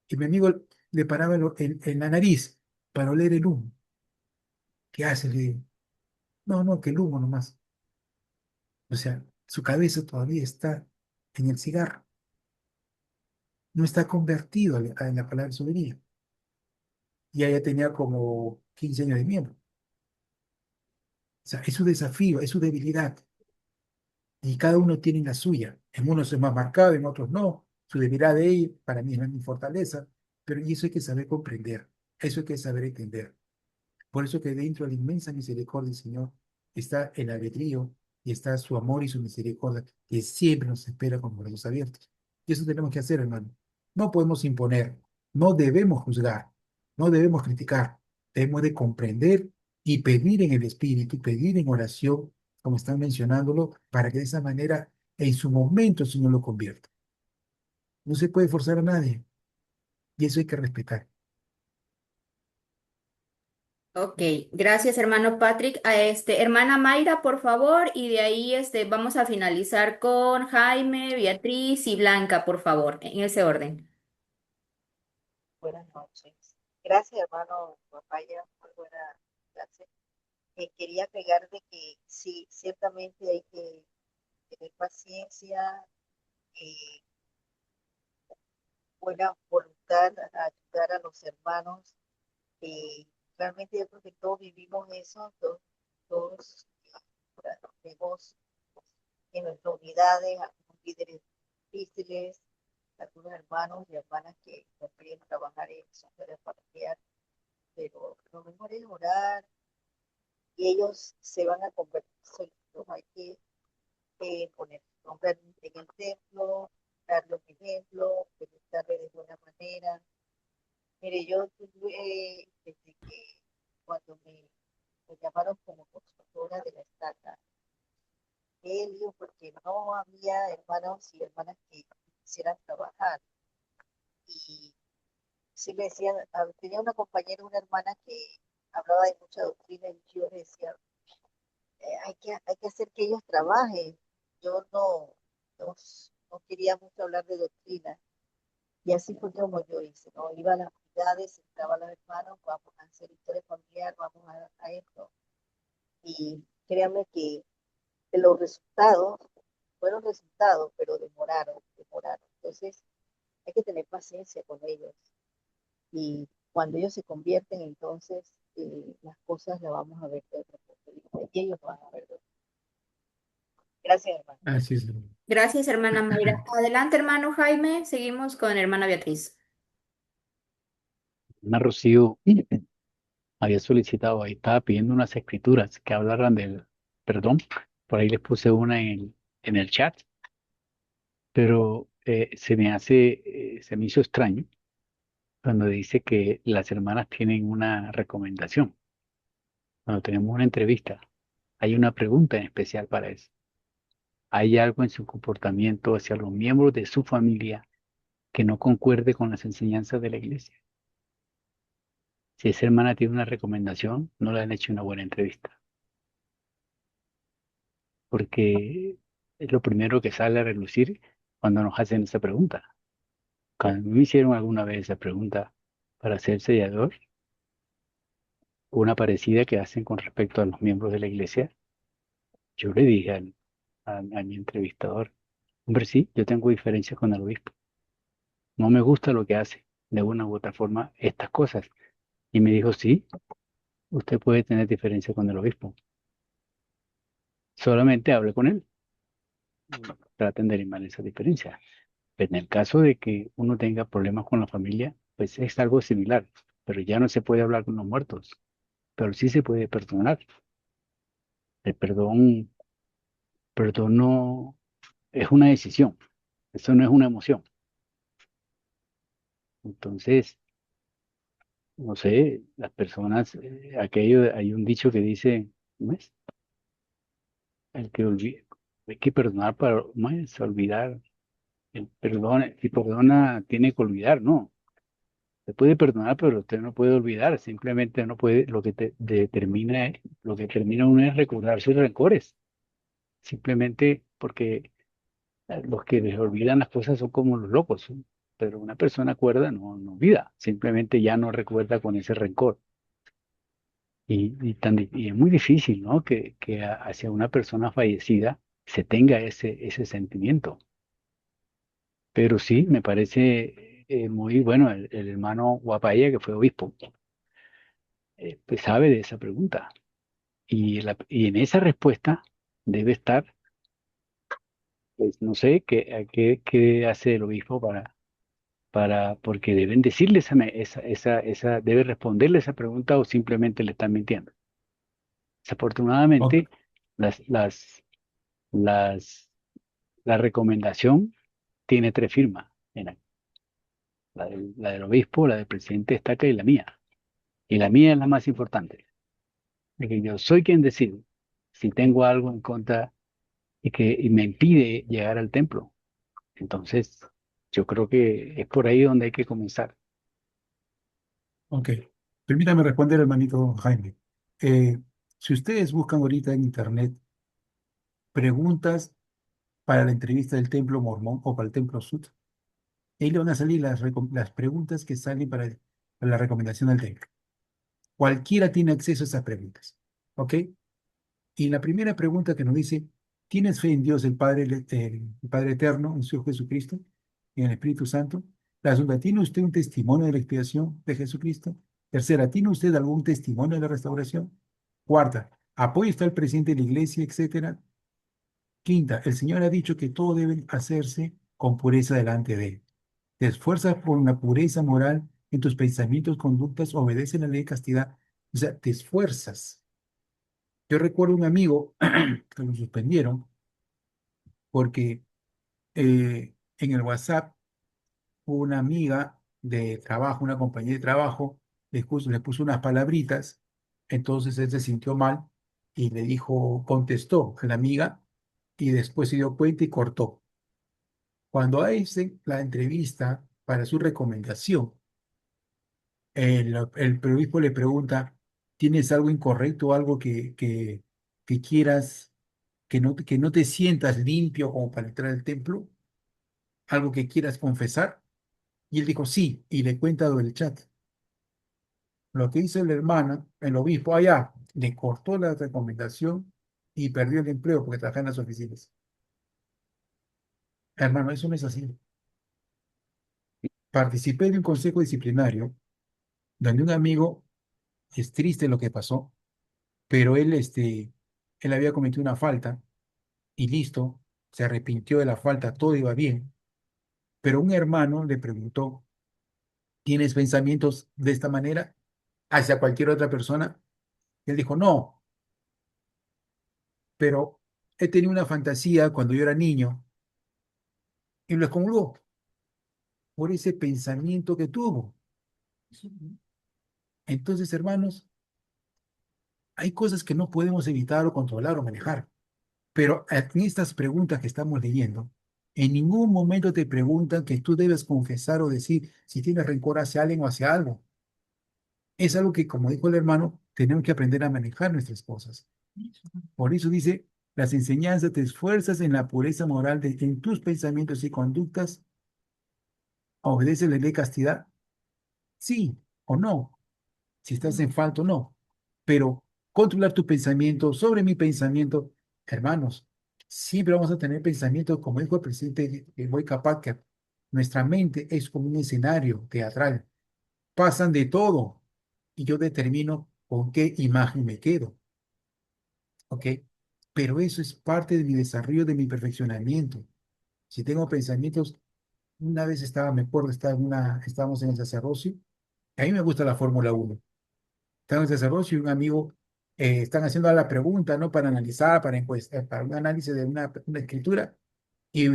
Y mi amigo le paraba en la nariz para oler el humo. ¿Qué hace? Le digo, no, no, que el humo nomás. O sea, su cabeza todavía está en el cigarro. No está convertido a la palabra de soberanía. Y ella tenía como 15 años de miembro. O sea, es su desafío, es su debilidad. Y cada uno tiene la suya. En unos es más marcado, en otros no. Su debilidad de ella, para mí es mi fortaleza. Pero y eso hay que saber comprender. Eso hay que saber entender. Por eso que dentro de la inmensa misericordia del Señor está el albedrío y está su amor y su misericordia, que siempre nos espera con los brazos abiertos. Y eso tenemos que hacer, hermano. No podemos imponer, no debemos juzgar, no debemos criticar. Debemos de comprender y pedir en el Espíritu, pedir en oración, como están mencionándolo, para que de esa manera, en su momento, el Señor lo convierta. No se puede forzar a nadie y eso hay que respetar. Ok, gracias hermano Patrick. Hermana Mayra, por favor, y de ahí vamos a finalizar con Jaime, Beatriz y Blanca, por favor, en ese orden. Buenas noches. Gracias, hermano Papaya, muy buena. clase, quería pegar de que sí, ciertamente hay que tener paciencia, eh, buena voluntad a ayudar a los hermanos. eh, Realmente yo creo que todos vivimos eso, todos tenemos en nuestras unidades algunos líderes difíciles, algunos hermanos y hermanas que no quieren trabajar en su área familiar, pero lo mejor es orar y ellos se van a convertir solitos. Hay que poner nombre en el templo, darle un ejemplo, preguntarle de buena manera. Mire, yo tuve, desde que cuando me llamaron como consultora de la estaca, Helio, porque no había hermanos y hermanas que quisieran trabajar. Y sí me decían, tenía una compañera, una hermana que hablaba de mucha doctrina y yo le decía, hay que hacer que ellos trabajen. Yo no, no quería mucho hablar de doctrina. Y así fue como yo hice, ¿no? Iba a las unidades, sentaba a los hermanos, vamos a hacer historia familiar, vamos a esto. Y créanme que los resultados fueron resultados, pero demoraron, demoraron. Entonces, hay que tener paciencia con ellos. Y cuando ellos se convierten, entonces las cosas las vamos a ver de otro punto de vista. Y ellos van a ver de otro. Gracias, hermano. Así es. Gracias, hermana Mayra. Adelante, hermano Jaime. Seguimos con hermana Beatriz. Ana Rocío había solicitado, ahí estaba pidiendo unas escrituras que hablaran del perdón. Por ahí les puse una en el chat, pero se me hizo extraño cuando dice que las hermanas tienen una recomendación. Cuando tenemos una entrevista, hay una pregunta en especial para eso. ¿Hay algo en su comportamiento hacia los miembros de su familia que no concuerde con las enseñanzas de la iglesia? Si esa hermana tiene una recomendación, no le han hecho una buena entrevista, porque es lo primero que sale a relucir cuando nos hacen esa pregunta. Cuando me hicieron alguna vez esa pregunta para ser sellador, una parecida que hacen con respecto a los miembros de la iglesia, yo le dije a mi entrevistador, hombre, sí, yo tengo diferencias con el obispo. No me gusta lo que hace, de una u otra forma, estas cosas. Y me dijo, sí, usted puede tener diferencias con el obispo. Solamente hable con él. Traten de eliminar esa diferencia. En el caso de que uno tenga problemas con la familia, pues es algo similar, pero ya no se puede hablar con los muertos, pero sí se puede perdonar. El perdón no es una decisión, eso no es una emoción. Entonces, no sé, las personas, hay un dicho que dice, ¿no es? El que olvida, hay que perdonar para, ¿no es? Olvidar. El perdón, si perdona, tiene que olvidar, ¿no? Se puede perdonar, pero usted no puede olvidar, simplemente no puede, lo que te determina, lo que termina uno es recordar sus rencores, simplemente porque los que les olvidan las cosas son como los locos, ¿sí? Pero una persona cuerda no olvida, simplemente ya no recuerda con ese rencor. Y es muy difícil, ¿no? Que hacia una persona fallecida se tenga ese sentimiento. Pero sí, me parece muy bueno el hermano Guapaya, que fue obispo, pues sabe de esa pregunta. Y en esa respuesta debe estar, pues no sé, qué hace el obispo porque deben decirle debe responderle esa pregunta o simplemente le están mintiendo. Ok, Desafortunadamente, las, las, las, la recomendación tiene tres firmas, la del obispo, la del presidente de estaca y la mía. Y la mía es la más importante, de que yo soy quien decide si tengo algo en contra y me impide llegar al templo. Entonces, yo creo que es por ahí donde hay que comenzar. ok. Permítame responder, hermanito Jaime. Eh, si ustedes buscan ahorita en internet preguntas para la entrevista del Templo Mormón o para el Templo Sud, ahí le van a salir las preguntas que salen para la recomendación del templo. Cualquiera tiene acceso a esas preguntas. ¿Ok? Y la primera pregunta que nos dice, ¿tienes fe en Dios el Padre Eterno, en su Hijo Jesucristo y en el Espíritu Santo? La segunda, ¿tiene usted un testimonio de la expiación de Jesucristo? Tercera, ¿tiene usted algún testimonio de la restauración? Cuarta, ¿apoya usted al presidente de la iglesia, etcétera? Quinta, el Señor ha dicho que todo debe hacerse con pureza delante de Él. ¿Te esfuerzas por una pureza moral en tus pensamientos, conductas, obedece la ley de castidad? O sea, te esfuerzas. Yo recuerdo un amigo que lo suspendieron porque en el WhatsApp una amiga de trabajo, una compañera de trabajo, le puso unas palabritas, entonces él se sintió mal y le dijo, contestó a la amiga y después se dio cuenta y cortó. Cuando hace la entrevista para su recomendación, el periodista le pregunta, ¿tienes algo incorrecto, algo que quieras, que no te sientas limpio como para entrar al templo? ¿Algo que quieras confesar? Y él dijo, sí, y le cuenta lo del chat. Lo que hizo el hermano, el obispo allá, le cortó la recomendación y perdió el empleo porque trabajaba en las oficinas. Hermano, eso no es así. Participé de un consejo disciplinario donde un amigo, es triste lo que pasó, pero él había cometido una falta y listo, se arrepintió de la falta, todo iba bien. Pero un hermano le preguntó, ¿tienes pensamientos de esta manera hacia cualquier otra persona? Y él dijo, no, pero he tenido una fantasía cuando yo era niño y lo excomulgó por ese pensamiento que tuvo. Entonces, hermanos, hay cosas que no podemos evitar o controlar o manejar, pero en estas preguntas que estamos leyendo, en ningún momento te preguntan que tú debes confesar o decir si tienes rencor hacia alguien o hacia algo. Es algo que, como dijo el hermano, tenemos que aprender a manejar nuestras cosas. Por eso dice, las enseñanzas te esfuerzas en la pureza moral en tus pensamientos y conductas, obedece la ley de castidad, sí o no, si estás en falta o no, pero controlar tu pensamiento sobre mi pensamiento, hermanos, siempre vamos a tener pensamientos, como dijo el presidente Boyka Packer, nuestra mente es como un escenario teatral, pasan de todo y yo determino con qué imagen me quedo, ¿ok? Pero eso es parte de mi desarrollo, de mi perfeccionamiento. Si tengo pensamientos, una vez estaba, me acuerdo, estábamos en el sacerdocio, a mí me gusta la Fórmula 1. Están en sacerdocio y un amigo están haciendo la pregunta, ¿no? Para analizar, para un análisis de una escritura. Y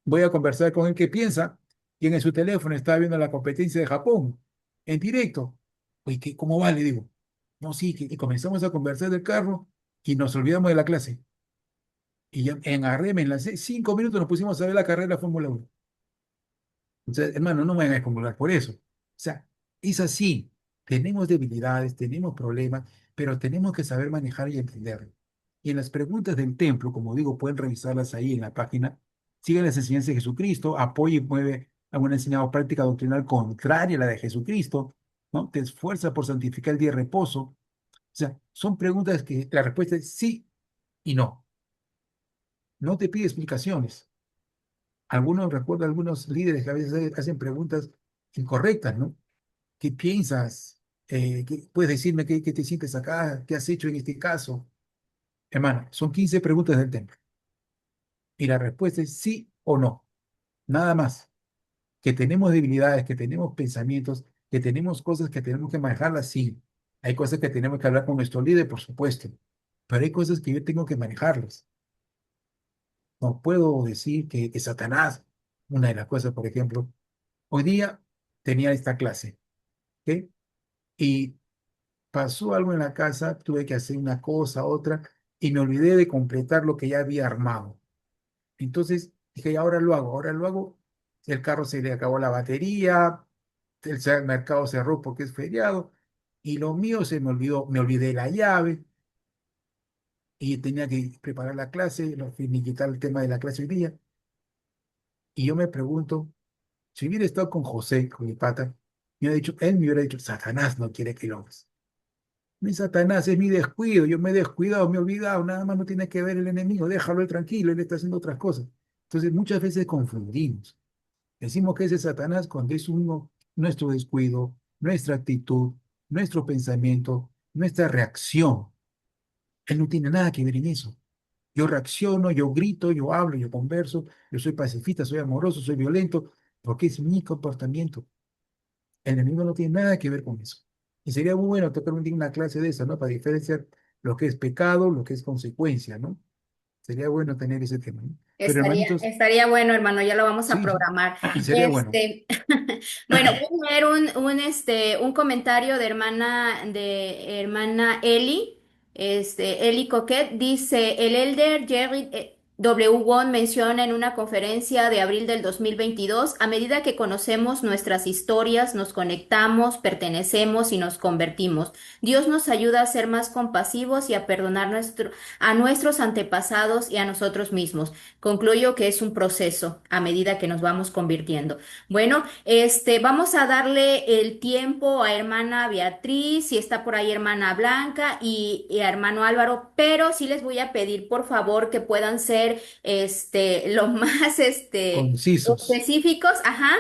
voy a conversar con él qué piensa. Y en su teléfono estaba viendo la competencia de Japón en directo. Oye, ¿cómo va? Le digo. No, sí, y comenzamos a conversar del carro y nos olvidamos de la clase. Y ya en Arreme, en las 5 minutos nos pusimos a ver la carrera de la Fórmula 1. Entonces, hermano, no me van a excomulgar por eso. O sea, es así. Tenemos debilidades, tenemos problemas, pero tenemos que saber manejar y entenderlo. Y en las preguntas del templo, como digo, pueden revisarlas ahí en la página. Sigan las enseñanzas de Jesucristo, apoya y mueve alguna enseñanza o práctica doctrinal contraria a la de Jesucristo, ¿no? Te esfuerza por santificar el día de reposo. O sea, son preguntas que la respuesta es sí y no. No te pide explicaciones. Recuerdo algunos líderes que a veces hacen preguntas incorrectas, ¿no? ¿Qué piensas? ¿Puedes decirme qué te sientes acá? ¿Qué has hecho en este caso? Hermano, son 15 preguntas del templo. Y la respuesta es sí o no. Nada más. Que tenemos debilidades, que tenemos pensamientos, que tenemos cosas que tenemos que manejarlas, sí. Hay cosas que tenemos que hablar con nuestro líder, por supuesto. Pero hay cosas que yo tengo que manejarlas. No puedo decir que Satanás, una de las cosas, por ejemplo, hoy día tenía esta clase, ¿ok? Y pasó algo en la casa, tuve que hacer una cosa, otra, y me olvidé de completar lo que ya había armado. Entonces dije, ahora lo hago. El carro se le acabó la batería, el mercado cerró porque es feriado, y lo mío se me olvidó, me olvidé la llave, y tenía que preparar la clase, finiquitar el tema de la clase hoy día. Y yo me pregunto, si hubiera estado con José, con mi pata, él me hubiera dicho, Satanás no quiere que lo hagas. No es Satanás, es mi descuido. Yo me he descuidado, me he olvidado. Nada más no tiene que ver el enemigo. Déjalo él tranquilo, él está haciendo otras cosas. Entonces, muchas veces confundimos. Decimos que ese es Satanás cuando es uno, nuestro descuido, nuestra actitud, nuestro pensamiento, nuestra reacción. Él no tiene nada que ver en eso. Yo reacciono, yo grito, yo hablo, yo converso, yo soy pacifista, soy amoroso, soy violento, porque es mi comportamiento. El enemigo no tiene nada que ver con eso. Y sería muy bueno tocar un día una clase de esa, ¿no? Para diferenciar lo que es pecado, lo que es consecuencia, ¿no? Sería bueno tener ese tema, ¿no? Pero hermanitos, Estaría bueno, hermano, ya lo vamos a sí, sí, programar. sería bueno. Bueno, voy a leer un comentario de hermana Eli, Eli Coquet, dice, el elder Jerry W. Wong menciona en una conferencia de abril del 2022, a medida que conocemos nuestras historias, nos conectamos, pertenecemos y nos convertimos. Dios nos ayuda a ser más compasivos y a perdonar a nuestros antepasados y a nosotros mismos. Concluyo que es un proceso a medida que nos vamos convirtiendo. Bueno, vamos a darle el tiempo a hermana Beatriz, si está por ahí hermana Blanca y a hermano Álvaro, pero sí les voy a pedir por favor que puedan ser, lo más, Concisos. específicos, ajá.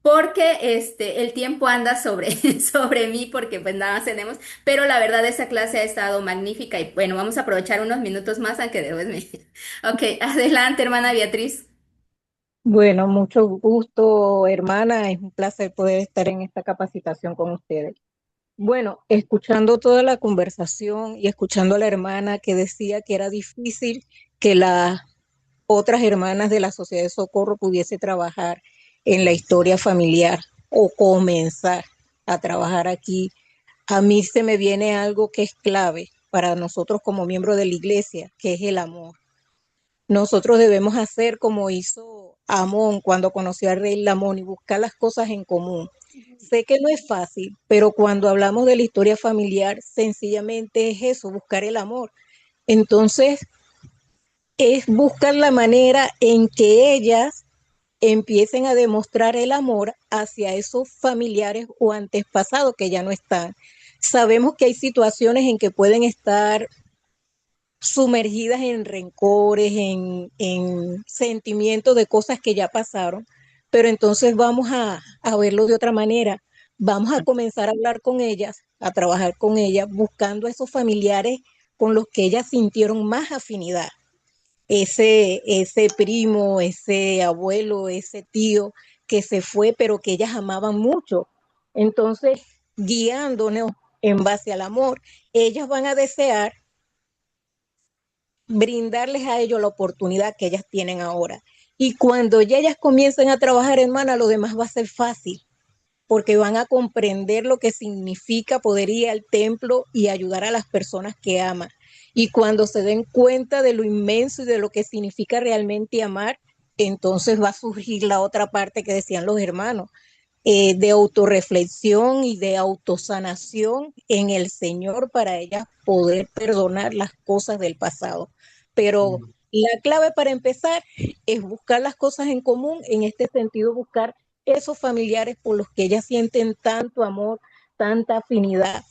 Porque el tiempo anda sobre, sobre mí, porque pues nada más tenemos, pero la verdad esa clase ha estado magnífica y bueno, vamos a aprovechar unos minutos más, aunque después me... Ok, adelante, hermana Beatriz. Bueno, mucho gusto, hermana. Es un placer poder estar en esta capacitación con ustedes. Bueno, escuchando toda la conversación y escuchando a la hermana que decía que era difícil que las otras hermanas de la Sociedad de Socorro pudiese trabajar en la historia familiar o comenzar a trabajar aquí, a mí se me viene algo que es clave para nosotros como miembros de la iglesia, que es el amor. Nosotros debemos hacer como hizo Amón cuando conoció al rey Lamón y buscar las cosas en común. Sé que no es fácil, pero cuando hablamos de la historia familiar, sencillamente es eso, buscar el amor. Entonces, es buscar la manera en que ellas empiecen a demostrar el amor hacia esos familiares o antepasados que ya no están. Sabemos que hay situaciones en que pueden estar sumergidas en rencores, en sentimientos de cosas que ya pasaron, pero entonces vamos a verlo de otra manera. Vamos a comenzar a hablar con ellas, a trabajar con ellas, buscando a esos familiares con los que ellas sintieron más afinidad. Ese primo, ese abuelo, ese tío que se fue, pero que ellas amaban mucho. Entonces, guiándonos en base al amor, ellas van a desear brindarles a ellos la oportunidad que ellas tienen ahora. Y cuando ya ellas comiencen a trabajar, hermana, lo demás va a ser fácil, porque van a comprender lo que significa poder ir al templo y ayudar a las personas que aman. Y cuando se den cuenta de lo inmenso y de lo que significa realmente amar, entonces va a surgir la otra parte que decían los hermanos, de autorreflexión y de autosanación en el Señor para ellas poder perdonar las cosas del pasado. Pero la clave para empezar es buscar las cosas en común, en este sentido buscar esos familiares por los que ellas sienten tanto amor, tanta afinidad,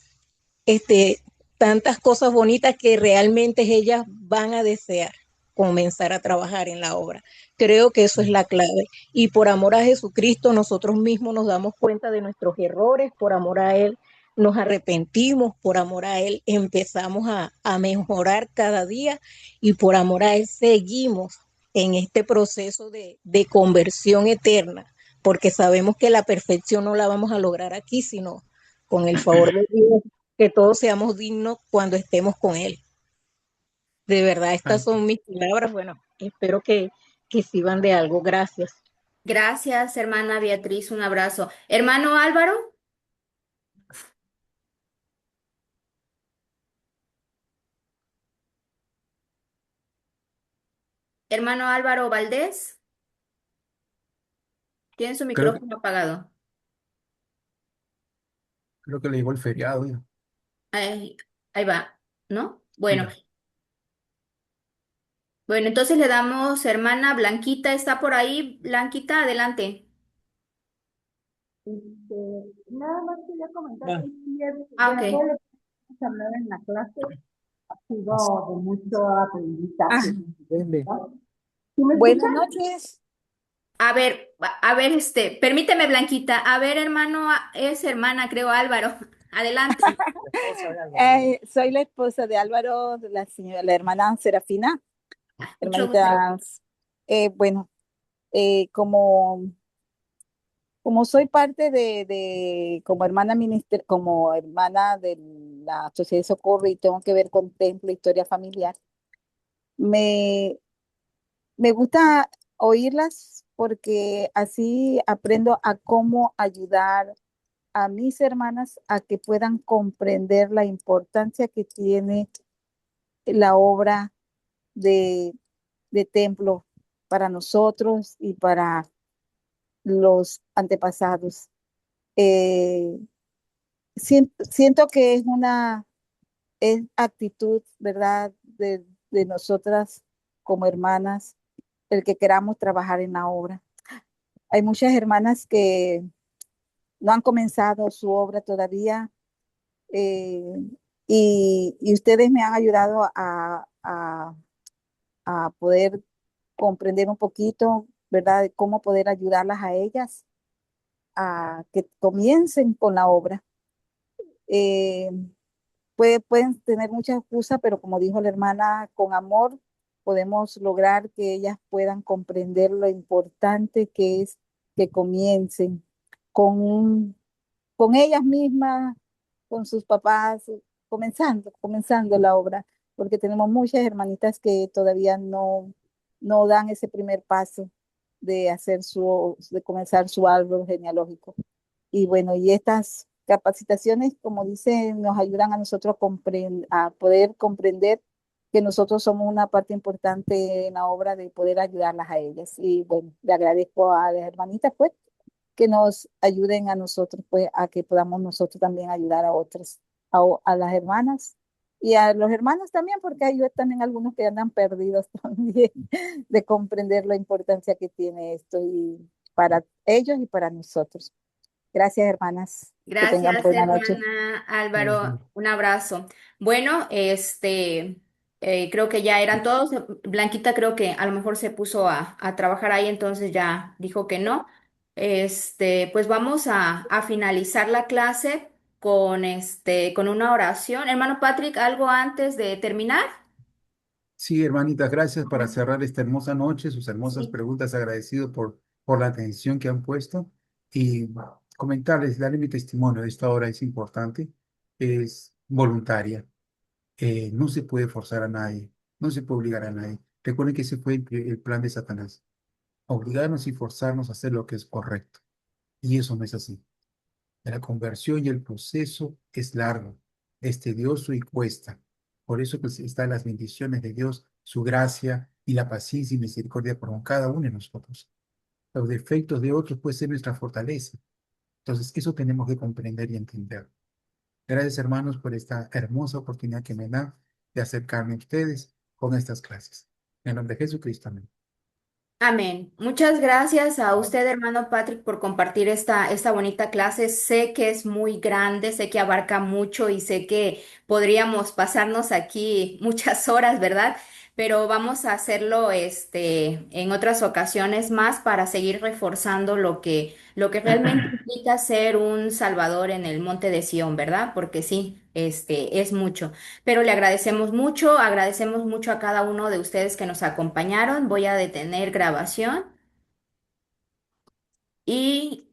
este, tantas cosas bonitas que realmente ellas van a desear comenzar a trabajar en la obra. Creo que eso es la clave. Y por amor a Jesucristo, nosotros mismos nos damos cuenta de nuestros errores, por amor a Él nos arrepentimos, por amor a Él empezamos a mejorar cada día y por amor a Él seguimos en este proceso de conversión eterna, porque sabemos que la perfección no la vamos a lograr aquí, sino con el favor de Dios, que todos seamos dignos cuando estemos con Él. De verdad, estas son mis palabras. Bueno, espero que sirvan de algo. Gracias. Gracias, hermana Beatriz, un abrazo. Hermano Álvaro, hermano Álvaro Valdés, tiene su Creo que, micrófono apagado. creo que le llegó el feriado, ya. Ahí, ahí va, ¿no? Bueno, Ya. bueno, entonces le damos, hermana Blanquita, ¿está por ahí? Blanquita, adelante. Nada más quería comentar, Ah, es cierto, Ah, bueno, ok. hablar en la clase ha sido de mucho aprendizaje. Vende. ¿Sí me Buenas escuchan? noches. A ver, permíteme, Blanquita. A ver, hermano, es hermana, creo, Álvaro. Adelante. La esposa de Álvaro. Soy la esposa de Álvaro, de la señora, la hermana Serafina, Mucho gusto. hermanita. Bueno, como, como soy parte como hermana como hermana de la Sociedad de Socorro y tengo que ver con Templo, Historia Familiar, me, me gusta oírlas porque así aprendo a cómo ayudar a mis hermanas a que puedan comprender la importancia que tiene la obra de, de templo para nosotros y para los antepasados. Eh, siento que es actitud, ¿verdad?, de nosotras como hermanas, el que queramos trabajar en la obra. Hay muchas hermanas que no han comenzado su obra todavía, eh, y ustedes me han ayudado a poder comprender un poquito, ¿verdad?, de cómo poder ayudarlas a ellas a que comiencen con la obra. Eh, pueden tener muchas excusas, pero como dijo la hermana, con amor podemos lograr que ellas puedan comprender lo importante que es que comiencen con, con ellas mismas, con sus papás, comenzando la obra, porque tenemos muchas hermanitas que todavía no dan ese primer paso de de comenzar su árbol genealógico. Y bueno, y estas capacitaciones, como dice, nos ayudan a nosotros a poder comprender que nosotros somos una parte importante en la obra de poder ayudarlas a ellas. Y bueno, le agradezco a las hermanitas, pues, que nos ayuden a nosotros, pues, a que podamos nosotros también ayudar a otras, a las hermanas y a los hermanos también, porque hay también algunos que andan perdidos también de comprender la importancia que tiene esto y para ellos y para nosotros. Gracias, hermanas. Que tengan Gracias, buena noche. hermana Álvaro. Un abrazo. Bueno, creo que ya eran todos. Blanquita creo que a lo mejor se puso a trabajar ahí, entonces ya dijo que no. Pues vamos a finalizar la clase con una oración. Hermano Patrick, ¿algo antes de terminar? Sí, hermanita, gracias para cerrar esta hermosa noche, sus hermosas Sí. preguntas, agradecido por la atención que han puesto y comentarles, darle mi testimonio, esta hora es importante, es voluntaria. No se puede forzar a nadie, no se puede obligar a nadie. Recuerden que ese fue el plan de Satanás, obligarnos y forzarnos a hacer lo que es correcto. Y eso no es así. La conversión y el proceso es largo, es tedioso y cuesta. Por eso pues, están las bendiciones de Dios, su gracia y la paciencia y misericordia por cada uno de nosotros. Los defectos de otros pueden ser nuestra fortaleza. Entonces, eso tenemos que comprender y entender. Gracias, hermanos, por esta hermosa oportunidad que me dan de acercarme a ustedes con estas clases. En el nombre de Jesucristo, amén. Amén. Muchas gracias a usted, hermano Patrick, por compartir esta bonita clase. Sé que es muy grande, sé que abarca mucho y sé que podríamos pasarnos aquí muchas horas, ¿verdad? Pero vamos a hacerlo, en otras ocasiones más para seguir reforzando lo que realmente implica ser un salvador en el monte de Sión, ¿verdad? Porque sí, es mucho. Pero le agradecemos mucho a cada uno de ustedes que nos acompañaron. Voy a detener grabación y